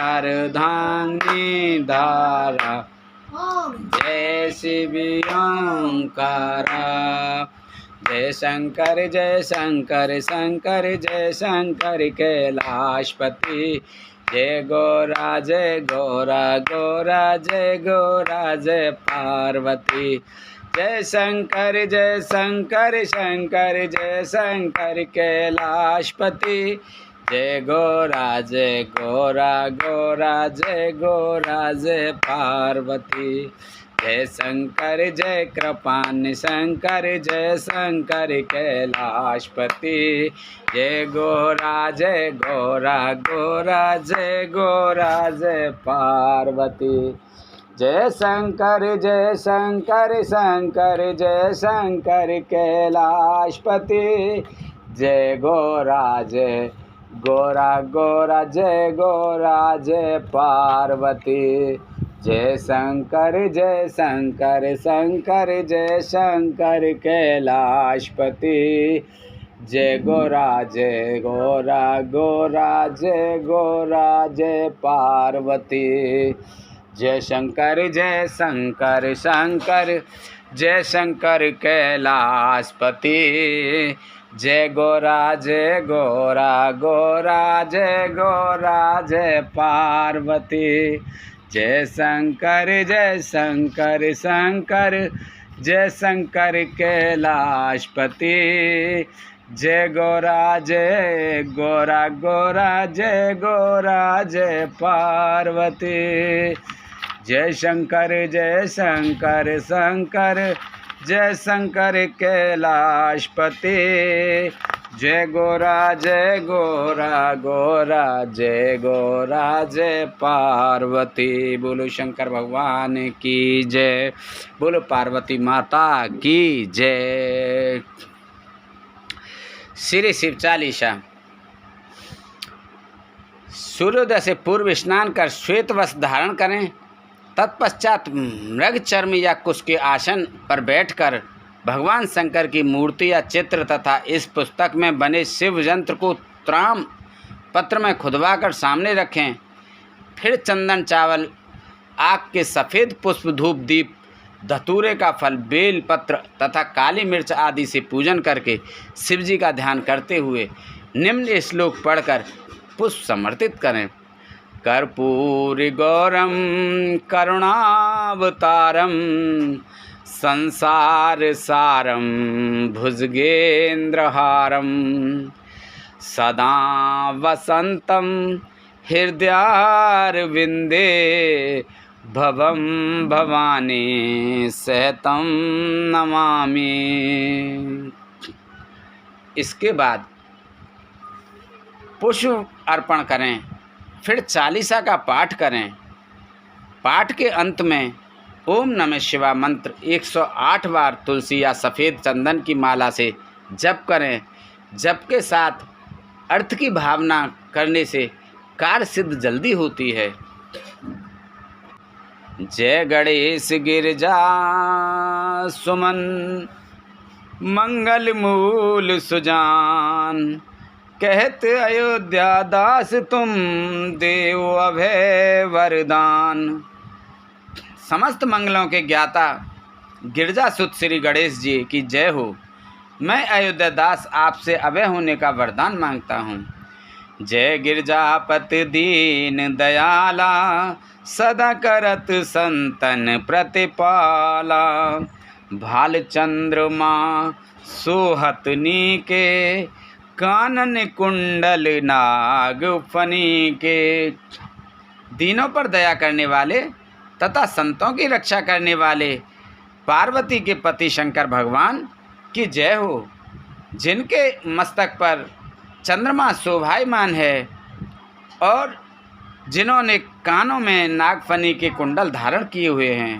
अर्धांगिनी धारा जय शिव ओंकारा जय शंकर शंकर जय शंकर कैलाशपति जय गौरा गौरा जय गौरा जय पार्वती जय शंकर शंकर जय शंकर कैलाशपति जय गौरा गौरा जय पार्वती जय शंकर जय कृपान शंकर जय शंकर कैलाशपति जय गौरा गौरा जय पार्वती जय शंकर शंकर जय शंकर कैलाशपति जय गौरा गौरा जय पार्वती जय शंकर शंकर जय शंकर कैलाशपति जय गौरा गौरा जय पार्वती जय शंकर शंकर जय शंकर कैलाशपति जय गौरा गौरा जय पार्वती जय शंकर शंकर जय शंकर कैलाशपति जय गौरा गौरा जय पार्वती जय शंकर शंकर जय शंकर कैलाशपति जय गौरा गौरा जय पार्वती। बोलो शंकर भगवान की जय, बोलो पार्वती माता की जय। श्री शिव चालीसा। सूर्योदय से पूर्व स्नान कर श्वेत वस्त्र धारण करें। तत्पश्चात मृग चर्म या कुश के आसन पर बैठकर भगवान शंकर की मूर्ति या चित्र तथा इस पुस्तक में बने शिव यंत्र को त्राम पत्र में खुदवाकर सामने रखें। फिर चंदन चावल, आग के सफ़ेद पुष्प, धूप दीप, धतूरे का फल, बेल पत्र तथा काली मिर्च आदि से पूजन करके शिव जी का ध्यान करते हुए निम्न श्लोक पढ़कर पुष्प समर्पित करें। कर्पूरी गौरम करुणावतारम संसार सारम भुजगेन्द्रहारम सदा वसंतम हृदयारविंदे भवम भवानी सहतम नमामि। इसके बाद पुष्प अर्पण करें। फिर चालीसा का पाठ करें। पाठ के अंत में ओम नमः शिवाय मंत्र 108 बार तुलसी या सफ़ेद चंदन की माला से जप करें। जप के साथ अर्थ की भावना करने से कार्य सिद्ध जल्दी होती है। जय गणेश गिरजा सुमन मंगल मूल सुजान, कहत अयोध्या दास तुम देव अभय वरदान। समस्त मंगलों के ज्ञाता गिरजा सुत श्री गणेश जी की जय हो। मैं अयोध्या दास आपसे अभय होने का वरदान मांगता हूँ। जय गिरजापति दीन दयाला, सदा करत संतन प्रतिपाला। भाल चंद्रमा सोहत नीके, कानन कुंडल नाग फनी के। दीनों पर दया करने वाले तथा संतों की रक्षा करने वाले पार्वती के पति शंकर भगवान की जय हो। जिनके मस्तक पर चंद्रमा शोभायमान है और जिन्होंने कानों में नागफनी के कुंडल धारण किए हुए हैं।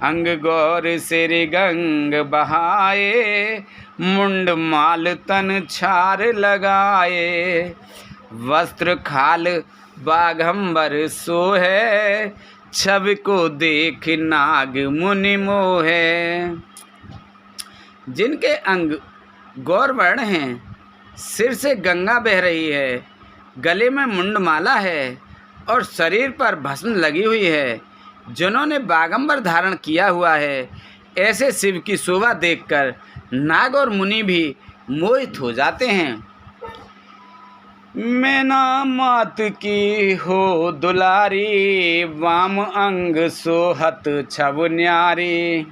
अंग गौर सिर गंग बहाए, मुंड माल तन छार लगाए। वस्त्र खाल बाघंबर सोहे, छवि को देख नाग मुनि मोहे। जिनके अंग गौरवर्ण हैं, सिर से गंगा बह रही है, गले में मुंडमाला है और शरीर पर भस्म लगी हुई है, जिन्होंने बागंबर धारण किया हुआ है, ऐसे शिव की शोभा देखकर नाग और मुनि भी मोहित हो जाते हैं। मैना मात की हो दुलारी, वाम अंग सोहत छब न्यारी।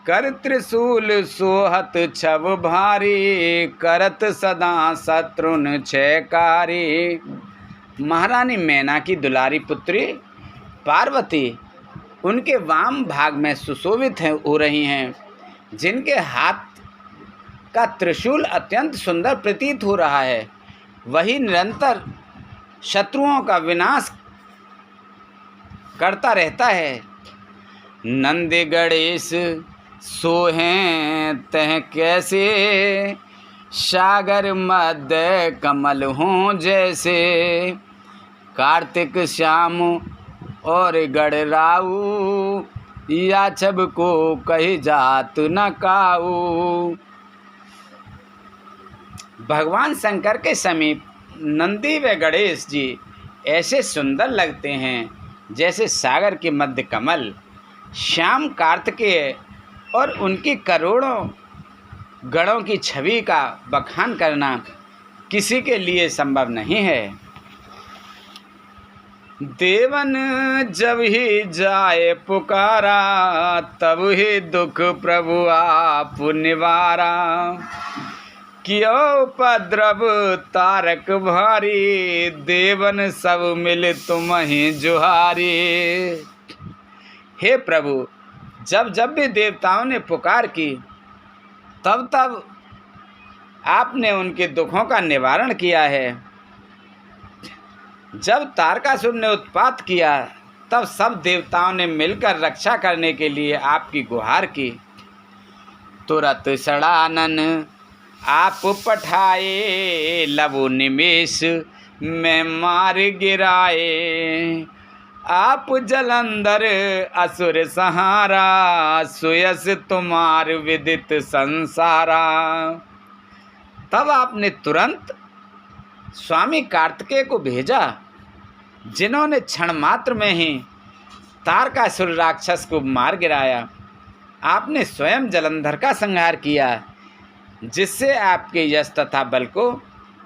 कर त्रिशूल सोहत छब भारी, करत सदा शत्रुन छयकारी। महारानी मैना की दुलारी पुत्री पार्वती उनके वाम भाग में सुशोभित हो रही हैं, जिनके हाथ का त्रिशूल अत्यंत सुंदर प्रतीत हो रहा है। वही निरंतर शत्रुओं का विनाश करता रहता है। नंद गणेश सोहें तह कैसे, सागर मध्य कमल हों जैसे। कार्तिक श्याम और गणराऊ, या छब को कही जात न काऊ। भगवान शंकर के समीप नंदी व गणेश जी ऐसे सुंदर लगते हैं जैसे सागर के मध्य कमल। श्याम कार्तिकेय और उनकी करोड़ों गणों की छवि का बखान करना किसी के लिए संभव नहीं है। देवन जब ही जाए पुकारा, तब ही दुख प्रभु आप निवारा। कियो उपद्रव तारक भारी, देवन सब मिल तुम ही जुहारी। हे प्रभु, जब जब भी देवताओं ने पुकार की, तब तब आपने उनके दुखों का निवारण किया है। जब तारकासुर ने उत्पात किया, तब सब देवताओं ने मिलकर रक्षा करने के लिए आपकी गुहार की। तुरत सड़ानन आप पठाए, लबो निमेष में मार गिराए। आप जलंधर असुर सहारा, सुयस तुम्हार विदित संसारा। तब आपने तुरंत स्वामी कार्तिकेय को भेजा, जिन्होंने क्षण मात्र में ही तारकासुर राक्षस को मार गिराया। आपने स्वयं जलंधर का संहार किया, जिससे आपके यश तथा बल को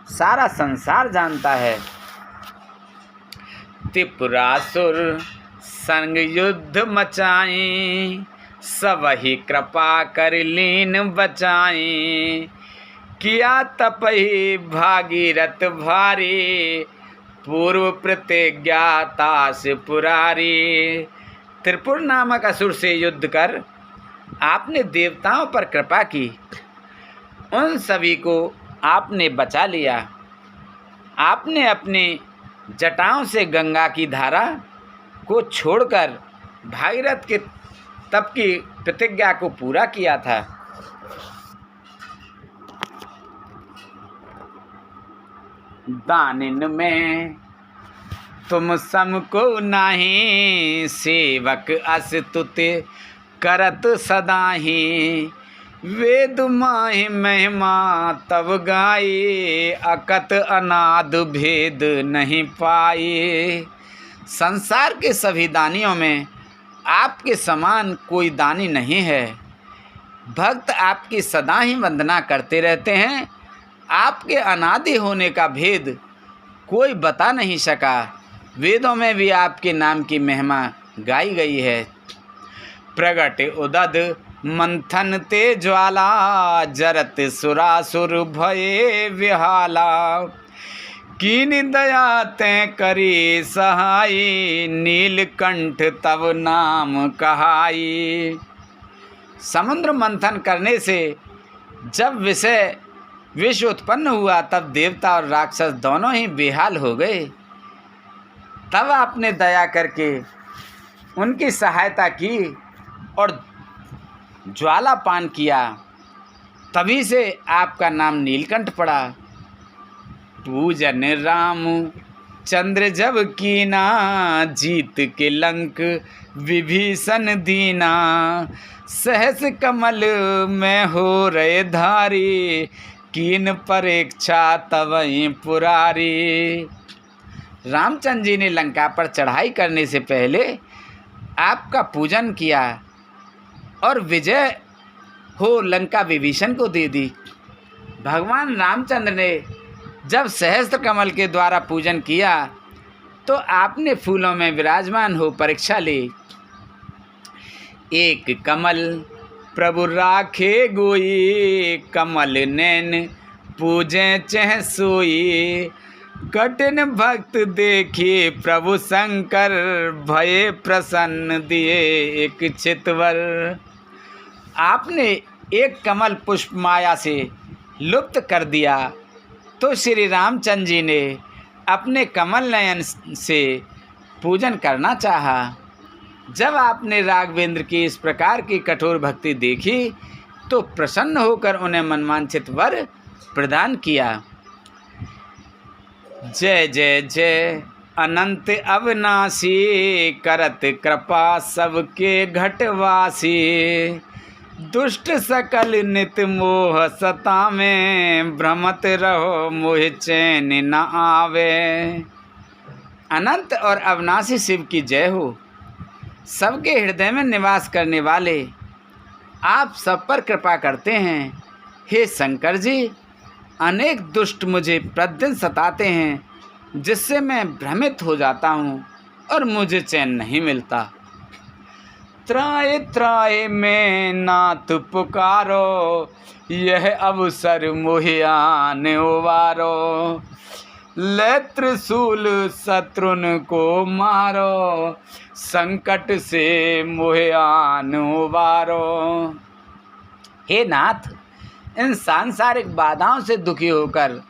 सारा संसार जानता है। त्रिपुरासुर संग युद्ध मचाई, सबहि कृपा कर लीन बचाई। किया तपहि भागीरथ भारी, पूर्व प्रतिज्ञा तास पुरारी। त्रिपुर नामक असुर से युद्ध कर आपने देवताओं पर कृपा की, उन सभी को आपने बचा लिया। आपने अपनी जटाओं से गंगा की धारा को छोड़कर भागीरथ के तप की प्रतिज्ञा को पूरा किया था। दानिन में तुम समको नाही, सेवक अस्तुति करत सदाही। वेद माहि महिमा तब गाई, अकत अनाद भेद नहीं पाई। संसार के सभी दानियों में आपके समान कोई दानी नहीं है। भक्त आपकी सदा ही वंदना करते रहते हैं। आपके अनादि होने का भेद कोई बता नहीं सका। वेदों में भी आपके नाम की महिमा गाई गई है। प्रगट उदद मंथन ते ज्वाला, जरत सुरासुर भये विहाला। कीन दया तैं करी सहाई, नीलकंठ तब नाम कहाई। समुद्र मंथन करने से जब विष उत्पन्न हुआ, तब देवता और राक्षस दोनों ही बेहाल हो गए। तब आपने दया करके उनकी सहायता की और ज्वाला पान किया, तभी से आपका नाम नीलकंठ पड़ा। पूजन राम चंद्र जब कीना, जीत के लंक विभीषण दीना। सहस कमल में हो रहे धारी, कीन परीक्षा तवहीं पुरारी। रामचंद्र जी ने लंका पर चढ़ाई करने से पहले आपका पूजन किया और विजय हो लंका विभीषण को दे दी। भगवान रामचंद्र ने जब सहस्त्र कमल के द्वारा पूजन किया, तो आपने फूलों में विराजमान हो परीक्षा ली। एक कमल प्रभु राखे गोई, कमल नैन पूजे चह सोई। कठिन भक्त देखे प्रभु शंकर, भये प्रसन्न दिए एक चितवर। आपने एक कमल पुष्प माया से लुप्त कर दिया, तो श्री रामचंद्र जी ने अपने कमल नयन से पूजन करना चाहा। जब आपने राघवेंद्र की इस प्रकार की कठोर भक्ति देखी, तो प्रसन्न होकर उन्हें मनवांछित वर प्रदान किया। जय जय जय अनंत अविनाशी, करत कृपा सबके घटवासी। दुष्ट सकल नित मोह सता में, भ्रमत रहो मोह चैन न आवे। अनंत और अविनाशी शिव की जय हो। सबके हृदय में निवास करने वाले आप सब पर कृपा करते हैं। हे शंकर जी, अनेक दुष्ट मुझे प्रतिदिन सताते हैं, जिससे मैं भ्रमित हो जाता हूँ और मुझे चैन नहीं मिलता। त्राय त्राय में नाथ पुकारो, यह अवसर मोहि आन उबारो। ले त्रिशूल शत्रुन को मारो, संकट से मोहि आन उबारो। हे नाथ, इन सांसारिक बाधाओं से दुखी होकर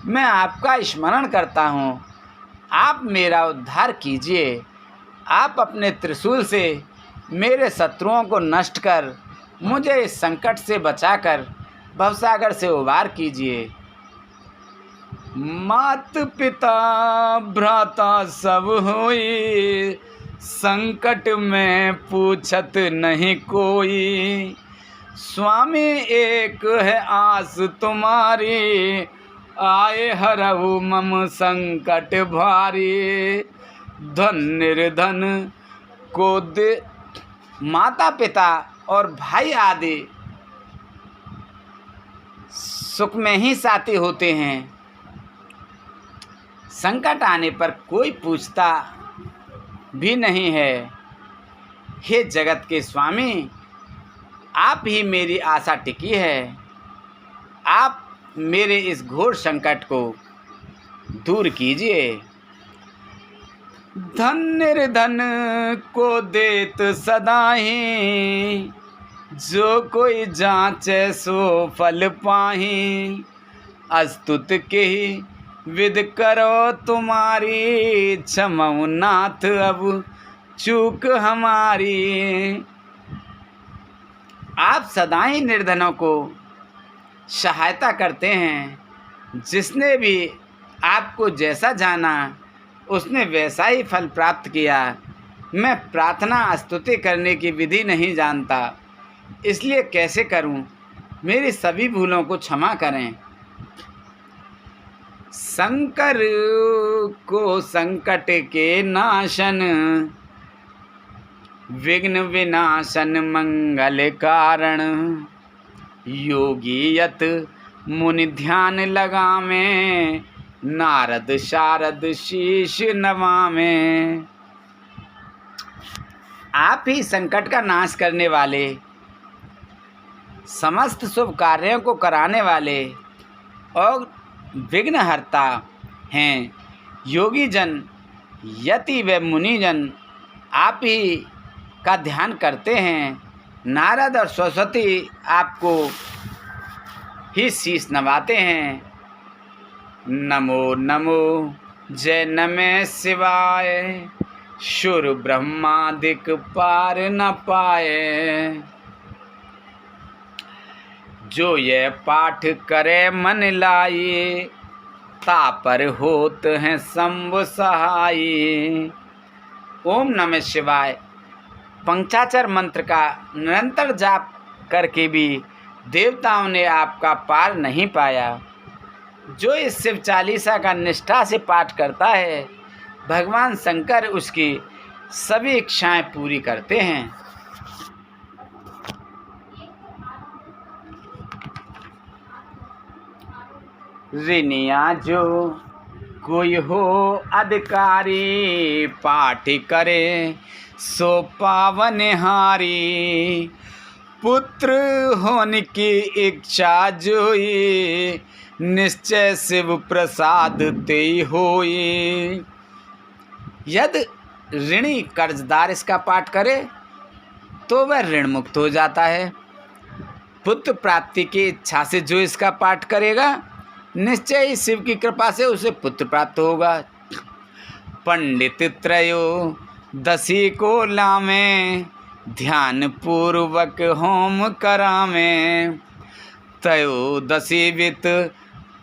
मैं आपका स्मरण करता हूँ। आप मेरा उद्धार कीजिए। आप अपने त्रिशूल से मेरे शत्रुओं को नष्ट कर मुझे इस संकट से बचाकर भवसागर से उबार कीजिए। मात पिता भ्राता सब होई, संकट में पूछत नहीं कोई। स्वामी एक है आस तुम्हारी, आए हरहु मम संकट भारी। धन निर्धन को दे। माता पिता और भाई आदि सुख में ही साथी होते हैं। संकट आने पर कोई पूछता भी नहीं है। हे जगत के स्वामी, आप ही मेरी आशा टिकी है। आप मेरे इस घोर संकट को दूर कीजिए। धन निर्धन को देत सदाही, जो कोई जांचे सो फल पाही। अस्तुत के ही विद करो तुम्हारी, क्षमऊ नाथ अब चूक हमारी। आप सदा ही निर्धनों को सहायता करते हैं। जिसने भी आपको जैसा जाना, उसने वैसा ही फल प्राप्त किया। मैं प्रार्थना स्तुति करने की विधि नहीं जानता, इसलिए कैसे करूं? मेरी सभी भूलों को क्षमा करें। शंकर को संकट के नाशन, विघ्न विनाशन मंगल कारण। योगी यत मुनि ध्यान लगावे, नारद शारद शीश नवावे। आप ही संकट का नाश करने वाले, समस्त शुभ कार्यों को कराने वाले और विघ्नहर्ता हैं। योगी जन, यति व मुनिजन आप ही का ध्यान करते हैं। नारद और सरस्वती आपको ही शीश नवाते हैं। नमो नमो जय नमः शिवाय, शुर ब्रह्मादिक पार न पाए। जो ये पाठ करे मन लाए, तापर होत हैं शंभु सहाय। ओम नमः शिवाय पंचाक्षर मंत्र का निरंतर जाप करके भी देवताओं ने आपका पार नहीं पाया। जो इस शिव चालीसा का निष्ठा से पाठ करता है, भगवान शंकर उसकी सभी इच्छाएं पूरी करते हैं। ऋनिया जो कोई हो अधिकारी, पाठ करे सो पावनहारी। पुत्र होने की इच्छा जोई, निश्चय शिव प्रसाद ते होई। यदि ऋणी कर्जदार इसका पाठ करे तो वह ऋण मुक्त हो जाता है। पुत्र प्राप्ति की इच्छा से जो इसका पाठ करेगा, निश्चय ही शिव की कृपा से उसे पुत्र प्राप्त होगा। पंडित त्रयो दसी को लावे, ध्यान पूर्वक होम करावें। त्रयोदशी वित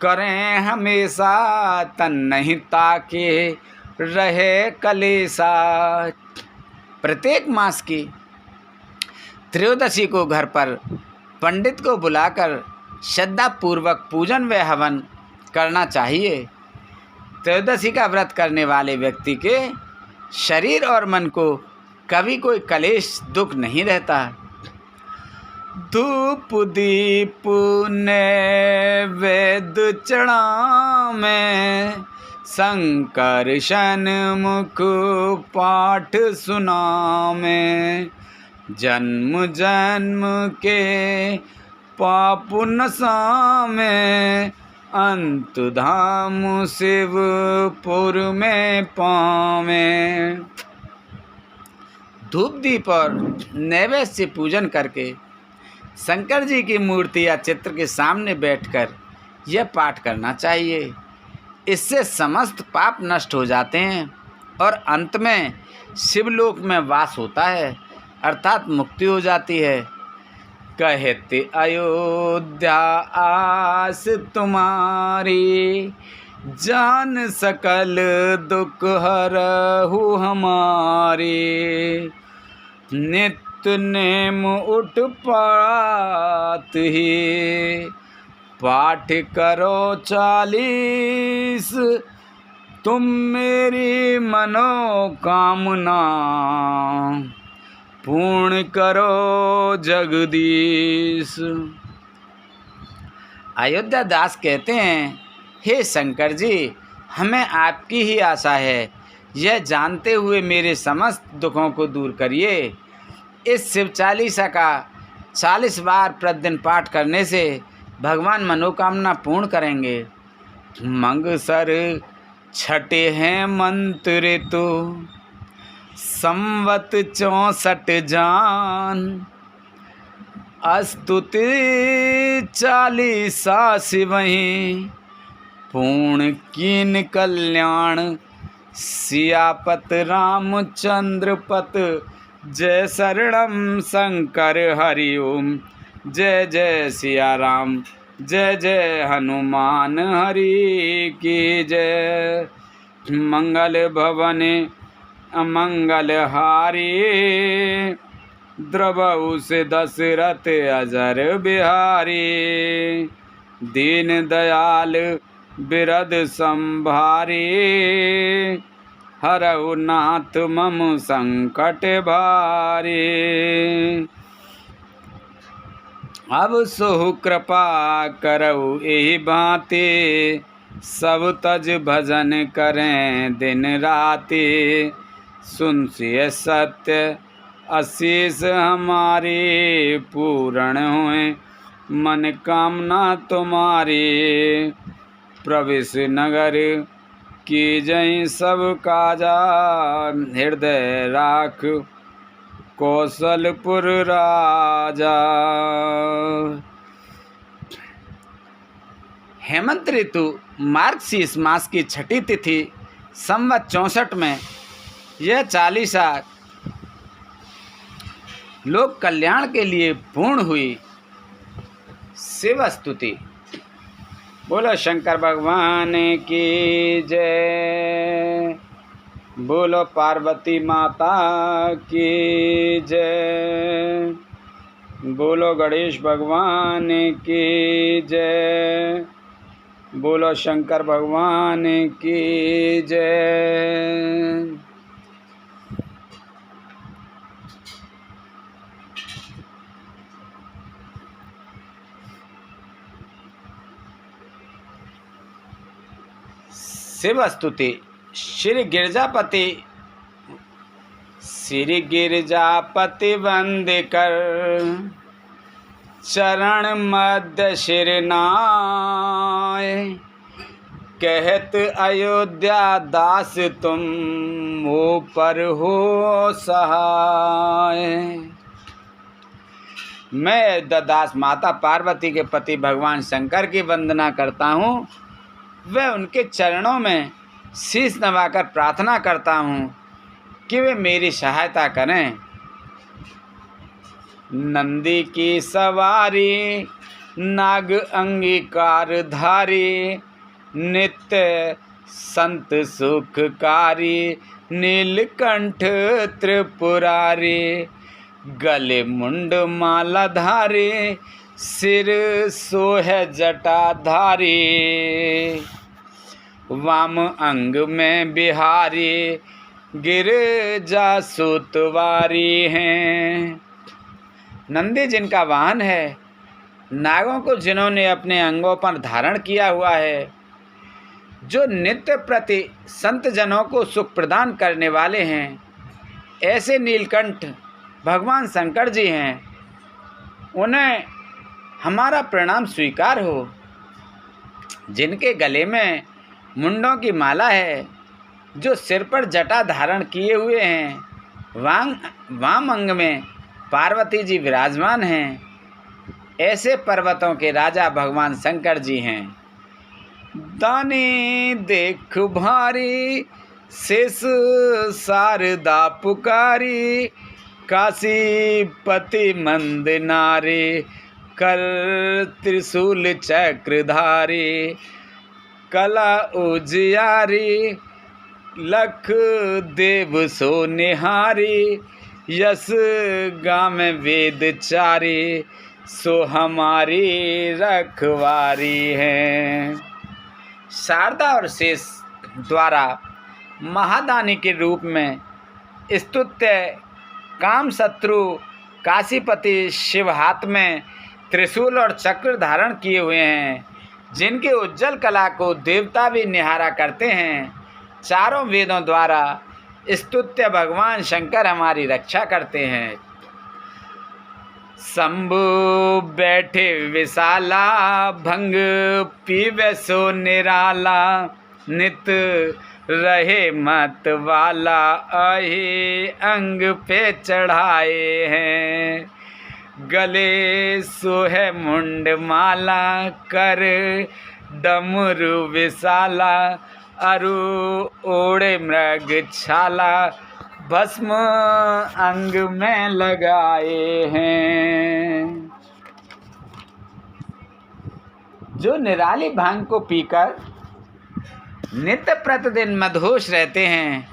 करें हमेशा, तन नहीं ताके रहे कलेसा। प्रत्येक मास की त्रयोदशी को घर पर पंडित को बुलाकर श्रद्धा पूर्वक पूजन व हवन करना चाहिए। त्रयोदशी का व्रत करने वाले व्यक्ति के शरीर और मन को कभी कोई कलेश दुख नहीं रहता। धूप दीप नैवेद्य चढ़ावें, शंकर सन्मुख पाठ सुनावें। जन्म जन्म के पाप नसावें, अंत धाम शिवपुर में पावें। धूप दीप और नैवेद्य से पूजन करके शंकर जी की मूर्ति या चित्र के सामने बैठकर यह पाठ करना चाहिए। इससे समस्त पाप नष्ट हो जाते हैं और अंत में शिवलोक में वास होता है, अर्थात मुक्ति हो जाती है। कहते अयोध्या आस तुम्हारी, जान सकल दुख हरहु हमारी। नित्य नेम उठ पात ही, पाठ करो 40, तुम मेरी मनोकामना पूर्ण करो जगदीश। अयोध्या दास कहते हैं, हे शंकर जी, हमें आपकी ही आशा है। यह जानते हुए मेरे समस्त दुखों को दूर करिए। इस शिव चालीसा का 40 बार प्रतिदिन पाठ करने से भगवान मनोकामना पूर्ण करेंगे। मंगसर छठे हैं मंत्र तो, संवत 64 जान। स्तुति 40 शिवहीं, पूर्ण कीन कल्याण। सियापत रामचंद्र पत, जय शरणम शंकर हरि ओम। जय जय सिया राम, जय जय हनुमान हरि की जय। मंगल भवन अमंगल हारी, द्रवहु से दशरथ अजर बिहारी। दीन दयाल बिरद संभारी, हरऊ नाथ मम संकट भारी। अब सोहु कृपा करऊ एहि भांति, सब तज भजन करें दिन राति। सुनसिय सत्य आशीष हमारी, पूर्ण हुए मन कामना तुम्हारी। प्रवेश नगर की जय सब काजा, हृदय राख कौशलपुर राजा। हेमंत ऋतु मार्गशीर्ष मास की छठी तिथि संवत 64 में यह चालीसा लोक कल्याण के लिए पूर्ण हुई। शिव स्तुति। बोलो शंकर भगवान की जय, बोलो पार्वती माता की जय, बोलो गणेश भगवान की जय, बोलो शंकर भगवान की जय। शिव स्तुति। श्री गिरजापति वंद कर, चरण मध्य शिर नाय। कहत अयोध्या दास तुम हो पर हो सहाय। मैं अयोध्या दास माता पार्वती के पति भगवान शंकर की वंदना करता हूँ। वह उनके चरणों में शीश नवाकर प्रार्थना करता हूँ कि वे मेरी सहायता करें। नंदी की सवारी नाग अंगीकार धारी, नित्य संत सुखकारी नीलकंठ त्रिपुरारी। गले मुंड माला धारी, सिर सोहे जटाधारी। वाम अंग में बिहारी, गिरजा सुतवारी हैं। नंदी जिनका वाहन है, नागों को जिन्होंने अपने अंगों पर धारण किया हुआ है, जो नित्य प्रति संत जनों को सुख प्रदान करने वाले हैं, ऐसे नीलकंठ भगवान शंकर जी हैं। उन्हें हमारा प्रणाम स्वीकार हो। जिनके गले में मुंडों की माला है, जो सिर पर जटा धारण किए हुए हैं, वाम अंग में पार्वती जी विराजमान हैं, ऐसे पर्वतों के राजा भगवान शंकर जी हैं। दानी देख भारी, शेष शारदा पुकारी। काशीपति मंद नारी, कर त्रिशूल चक्रधारी। कला उजियारी, लख देव सो निहारी। यस गाम वेद चारी, सो हमारी रखवारी है। शारदा और शेष द्वारा महादानी के रूप में स्तुत्य काम शत्रु काशीपति शिव हाथ में त्रिशूल और चक्र धारण किए हुए हैं, जिनके उज्जवल कला को देवता भी निहारा करते हैं। चारों वेदों द्वारा स्तुत्य भगवान शंकर हमारी रक्षा करते हैं। शंभु बैठे विशाला, भंग पीवे सो निराला। नित रहे मत वाला, अहि अंग पे चढ़ाए हैं। गले सोहे मुंड माला, कर डमरू विशाला। अरु ओढ़े मृग छाला, भस्म अंग में लगाए हैं। जो निराली भांग को पीकर नित्य प्रतिदिन मदहोश रहते हैं,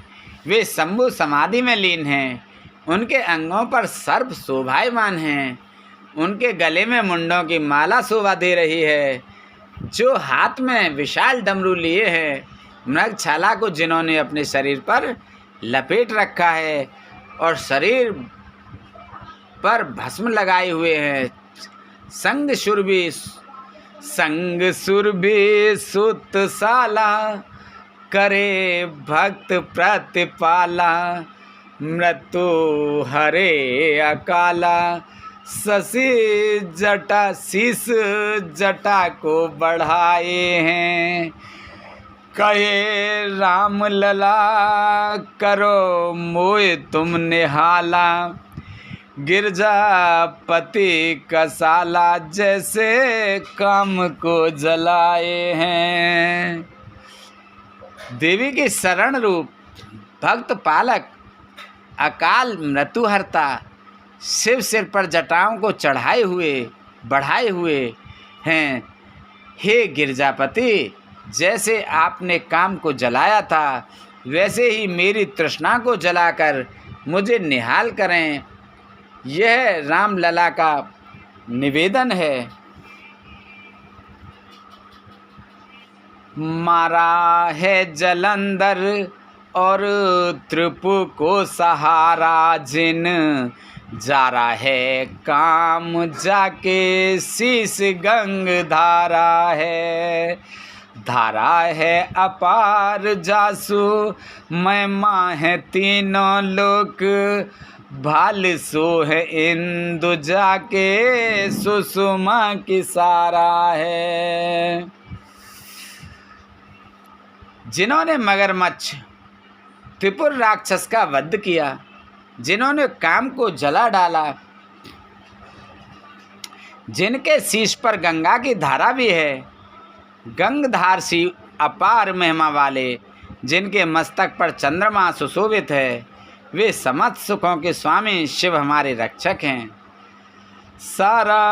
वे शंभु समाधि में लीन हैं। उनके अंगों पर सर्प शोभायमान हैं। उनके गले में मुंडों की माला शोभा दे रही है। जो हाथ में विशाल डमरू लिए हैं, मृगछाला को जिन्होंने अपने शरीर पर लपेट रखा है और शरीर पर भस्म लगाए हुए हैं, संग सुरभि सुतशाला, करे भक्त प्रतिपाला, मृत्यु हरे अकाला, शीस जटा को बढ़ाए हैं, कहे राम लला करो मोय तुम निहाला, गिरजापति कसाला, जैसे काम को जलाए हैं। देवी के शरण रूप भक्त पालक अकाल मृत्युहर्ता शिव सिर पर जटाओं को बढ़ाए हुए हैं। हे गिरजापति, जैसे आपने काम को जलाया था वैसे ही मेरी तृष्णा को जलाकर मुझे निहाल करें, यह रामलला का निवेदन है। मारा है जलंधर और त्रिपु को सहारा, जिन जारा है काम जाके शीस गंग धारा है अपार जासु, महिमा है तीनों लोक, भाल सो है इंदु जाके सुषुमा की सारा है। जिन्होंने मगरमच्छ त्रिपुर राक्षस का वध किया, जिन्होंने काम को जला डाला, जिनके शीश पर गंगा की धारा भी है, गंगधार सी अपार महिमा वाले, जिनके मस्तक पर चंद्रमा सुशोभित है, वे समस्त सुखों के स्वामी शिव हमारे रक्षक हैं। सारा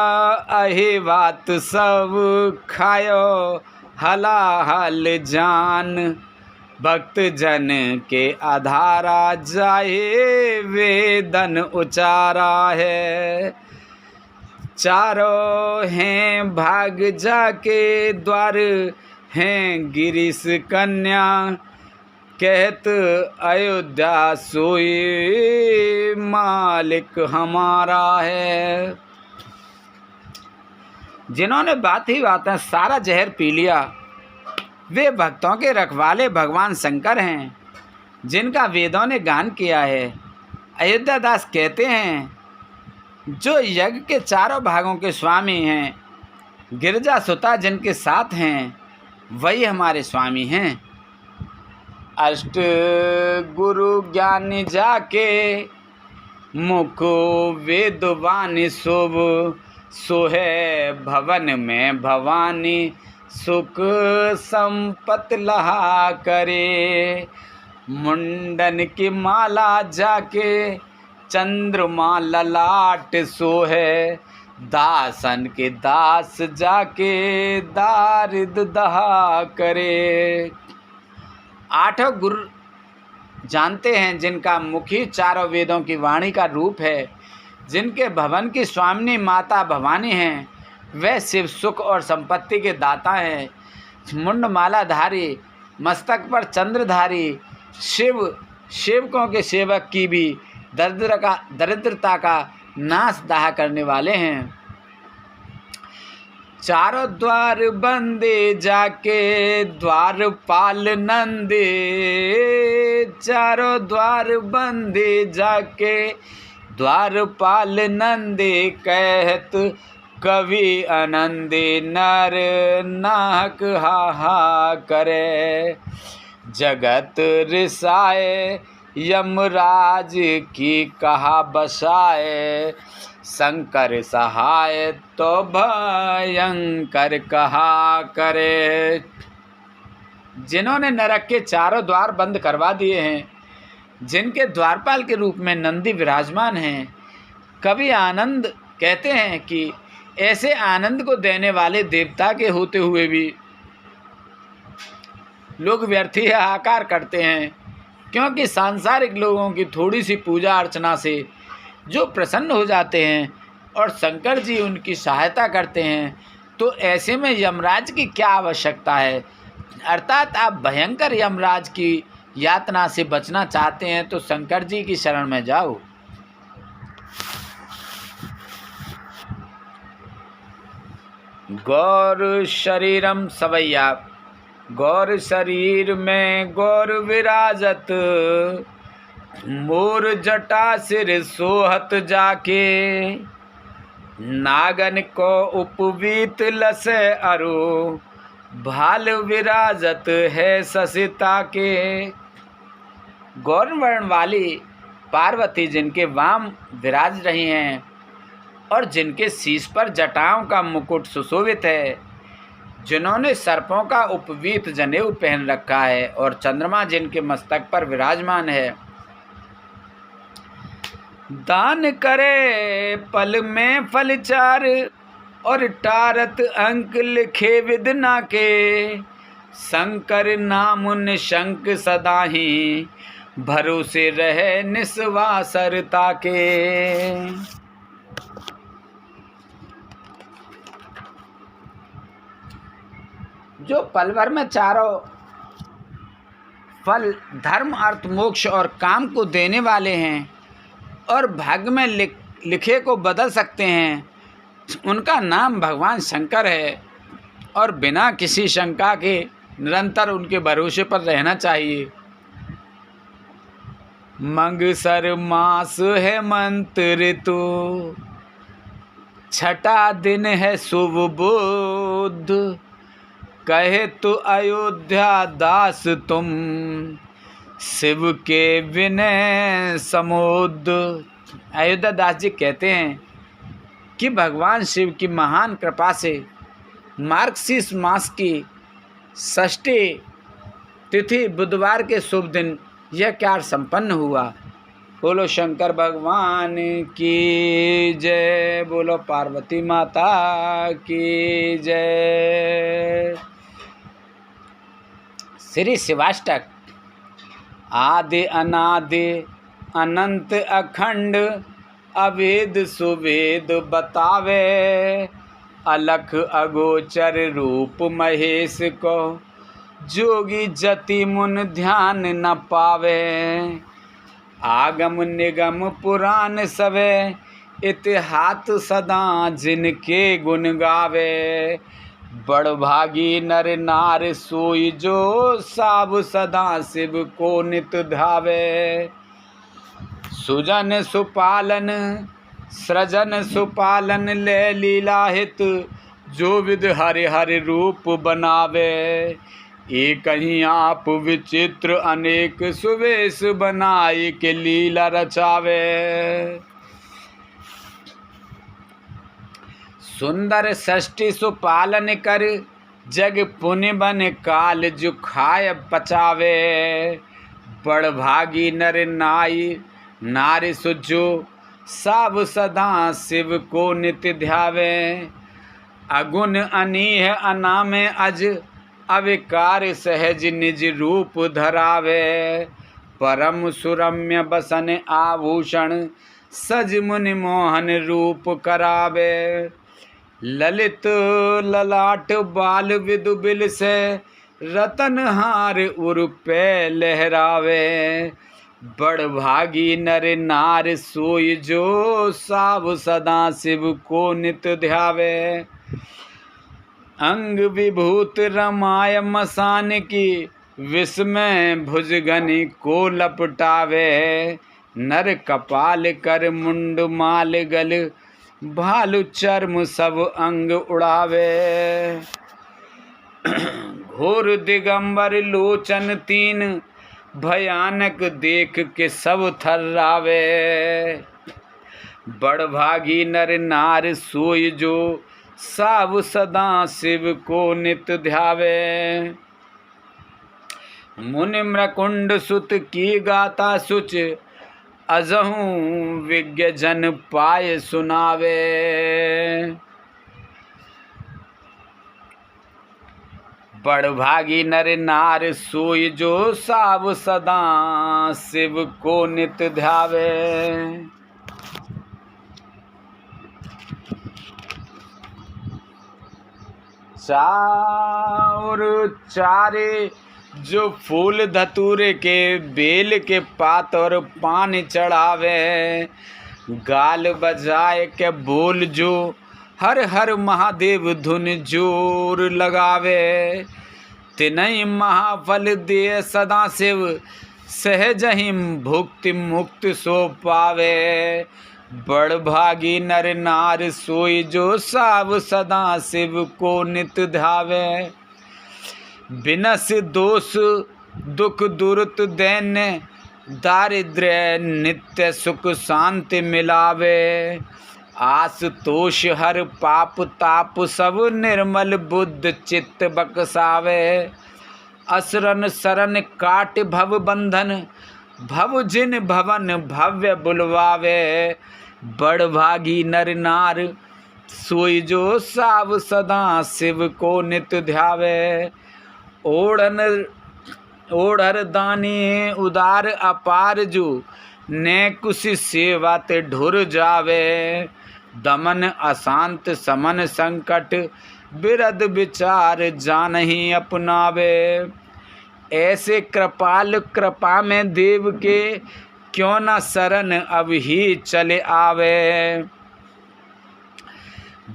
अहि बात सब खायो हलाहल जान, भक्त जन के आधारा जाए वेदन उचारा है। चारों हैं भाग जाके द्वार हैं गिरीश कन्या, कहत अयोध्या सोई मालिक हमारा है। जिन्होंने बात ही बात में सारा जहर पी लिया, वे भक्तों के रखवाले भगवान शंकर हैं, जिनका वेदों ने गान किया है। अयोध्या दास कहते हैं, जो यज्ञ के चारों भागों के स्वामी हैं, गिरजा सुता जिनके साथ हैं, वही हमारे स्वामी हैं। अष्ट गुरु ज्ञानी जाके मुख वेदवानी शुभ, सोहे भवन में भवानी सुख संपत लहा करे। मुंडन की माला जाके चंद्रमा ललाट सोहे, दासन के दास जाके दारिद दहा करे। आठों गुरु जानते हैं, जिनका मुखी चारों वेदों की वाणी का रूप है, जिनके भवन की स्वामिनी माता भवानी हैं, वह शिव सुख और संपत्ति के दाता हैं। मुंड मालाधारी, मस्तक पर चंद्रधारी शिव, सेवकों के सेवक की भी दरिद्रता का नाश दाह करने वाले हैं। चारों द्वार बंदे जाके द्वारपाल नंदे, चारों द्वार बंदे जाके द्वारपाल नंदे, कहत कवि आनंदे नर नाहक हाहा करे। जगत रिसाए यमराज की कहा बसाए, शंकर सहाय तो भयंकर कहा करे। जिन्होंने नरक के चारों द्वार बंद करवा दिए हैं, जिनके द्वारपाल के रूप में नंदी विराजमान हैं, कवि आनंद कहते हैं कि ऐसे आनंद को देने वाले देवता के होते हुए भी लोग व्यर्थी हाहाकार करते हैं, क्योंकि सांसारिक लोगों की थोड़ी सी पूजा अर्चना से जो प्रसन्न हो जाते हैं और शंकर जी उनकी सहायता करते हैं, तो ऐसे में यमराज की क्या आवश्यकता है। अर्थात आप भयंकर यमराज की यातना से बचना चाहते हैं तो शंकर जी की शरण में जाओ। गौर शरीरम सवैया, गौर शरीर में गौर विराजत, मोर जटा सिर सोहत जाके, नागन को उपवीत लसे अरु, भाल विराजत है ससिता के। गौर वर्ण वाली पार्वती जिनके वाम विराज रही हैं और जिनके शीश पर जटाओं का मुकुट सुशोभित है, जिन्होंने सर्पों का उपवीत जनेऊ पहन रखा है और चंद्रमा जिनके मस्तक पर विराजमान है, दान करे पल में फलचार और टारत अंक लिखे विदना के, शंकर नाम निशंक सदा ही भरोसे रहे निस्वासरता के। जो पल भर में चारों फल धर्म अर्थ मोक्ष और काम को देने वाले हैं और भाग्य में लिखे को बदल सकते हैं, उनका नाम भगवान शंकर है और बिना किसी शंका के निरंतर उनके भरोसे पर रहना चाहिए। मंगसर मास है मंत्र ऋतु, छठा दिन है शुभ बुध, कहे तो अयोध्या दास तुम, शिव के विनय समुद। अयोध्या दास जी कहते हैं कि भगवान शिव की महान कृपा से मार्गशीर्ष मास की षष्ठी तिथि बुधवार के शुभ दिन यह कार्य संपन्न हुआ। बोलो शंकर भगवान की जय, बोलो पार्वती माता की जय। श्री शिवाष्टक। आदि अनादि अनंत अखंड, अवेद सुवेद बतावे, अलख अगोचर रूप महेश को, जोगी जति मुन ध्यान न पावे, आगम निगम पुराण सवे, इतिहास सदा जिनके गुण गावे, बड़भागी नर नार सोई जो, साब सदा शिव को नित धावे, सुजन सुपालन सृजन सुपालन ले लीला हित, जो विद हरि हरि रूप बनावे, एक ही आप विचित्र अनेक सुवेश बनाई के लीला रचावे, सुंदर षष्ठी सुपालन कर, जग पुण्य बन काल जुखाय पचावे, बड़भागी नर नाई नारी सुजो, साब सदा शिव को नित्य ध्यावे, अगुण अनीह अनामे अज, अविकार सहज निज रूप धरावे, परम सुरम्य बसन आभूषण, सज मुनि मोहन रूप करावे, ललित ललाट बाल विदु बिल से, रतनहार उर पे लहरावे, बड़भागी नर नार सोई जो, साब सदा शिव को नित ध्यावे, अंग विभूत रमाय मसान की, विस्मय भुजगनि को लपटावे, नर कपाल कर मुंड माल गल, भालु चर्म सब अंग उड़ावे, घोर दिगंबर लोचन तीन, भयानक देख के सब थर्रावे, बड़भागी नर नार सोई जो, साब सदा शिव को नित ध्यावे, मुनि मृकुंड सुत की गाता सुच, अजहूं विज्ञ जन पाए सुनावे, बड़भागी नर नार सोई जो, साब सदा शिव को नित ध्यावे। चार चारे जो फूल धतूरे के बेल के पात और पान चढ़ावे, गाल बजाए के बोल जो हर हर महादेव धुन जोर लगावे, तिनई महाफल दिए सदा शिव सहज ही भुक्ति मुक्त सो पावे, बड़ भागी नर नार सोई जो साव सदा शिव को नित ध्यावे, बिनस दोष दुख दुरुत दैन्य दारिद्र्य नित्य सुख शांति मिलावे, आस तोष हर पाप ताप सब निर्मल बुद्ध चित्त बकसावे, असरन सरन काट भव बंधन भव जिन भवन भव्य बुलवावे, बड़ भागी नर नार सोई जो साव सदा शिव को नित ध्यावे, ओढ़र दानी उदार अपार जो ने कुछ सेवा ते ढुर जावे, दमन अशांत समन संकट बिरद विचार जानहि अपनावे, ऐसे कृपाल कृपा में देव के क्यों न शरण अब ही चले आवे,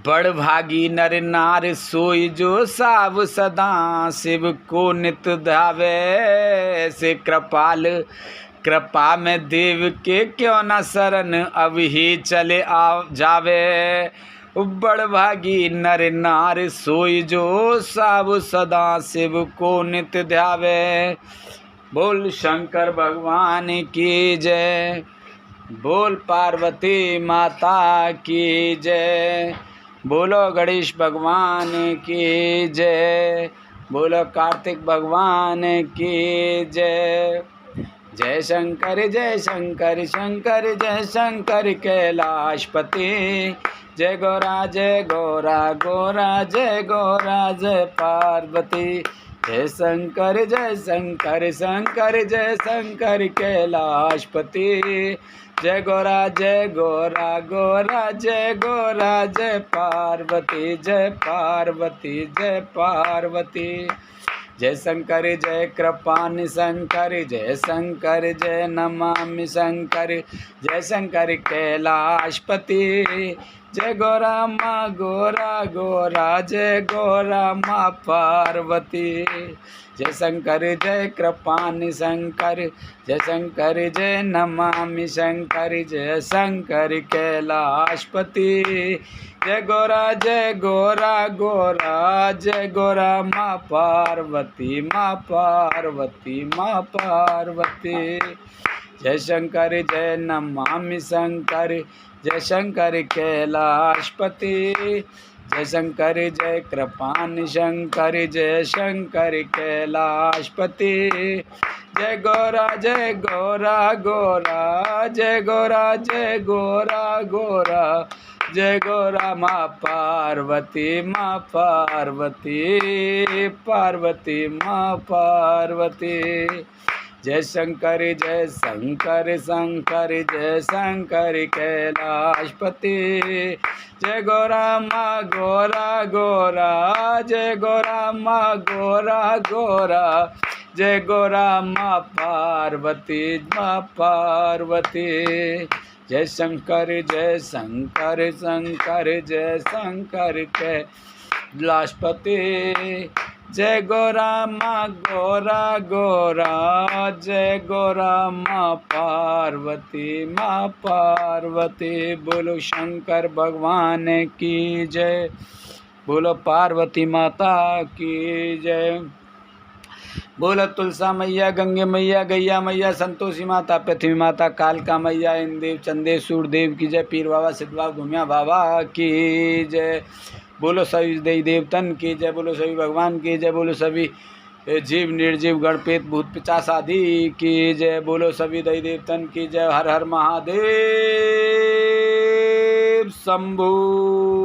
बड़ भागी नर नार सोई जो साव सदा शिव को नित ध्यावे, ऐसे कृपाल कृपा में देव के क्यों न शरण अब ही चले आ जावे, बड़ भागी नर नार सोई जो साव सदा शिव को नित ध्यावे। बोल शंकर भगवान की जय, बोल पार्वती माता की जय, बोलो गणेश भगवान की जय, बोलो कार्तिक भगवान की जय। जय शंकर शंकर जय शंकर कैलाशपति, जय गौरा गौरा जय गौरा जय पार्वती, जय शंकर जय शंकर कैलाशपति, जय गौरा गौरा जय पार्वती जय पार्वती। जय शंकर जय कृपानि शंकर, जय शंकर जय नमामि शंकर, जय शंकर कैलाशपति, जय गौरा माँ गौरा जय गौरा माँ पार्वती, जय शंकर जय कृपानि शंकर, जय शंकर जय नमामि शंकर, जय शंकर कैलाशपति, जय गौरा गौरा जय गौरा माँ पार्वती जय शंकर जय नमामि शंकर, जय शंकर कैलाशपति, जय शंकर जय कृपानि शंकर, जय शंकर कैलाशपति, जय गौरा गौरा जय गौरा जय गौरा माँ पार्वती माँ पार्वती। जय शंकर जय शंकर कैलाशपति, जय गौरा माँ गौरा जय गौरा माँ गौरा जय गौरा माँ पार्वती जय शंकर जय शंकर कैलाशपति, जय गौरा माँ गौरा जय गौरा माँ पार्वती। बोलो शंकर भगवान की जय, बोलो पार्वती माता की जय, बोलो तुलसा मैया, गंगे मैया, गैया मैया, संतोषी माता, पृथ्वी माता, कालका मैया, इंदेव चंदेव सूरदेव की जय, पीर बाबा सिद्ध बाबा घुमिया बाबा की जय, बोलो सभी देवी देवतन की जय, बोलो सभी भगवान की जय, बोलो सभी जीव निर्जीव गणपेत भूत पिचास आदि की जय, बोलो सभी देवी देवतन की जय। हर हर महादेव शंभू।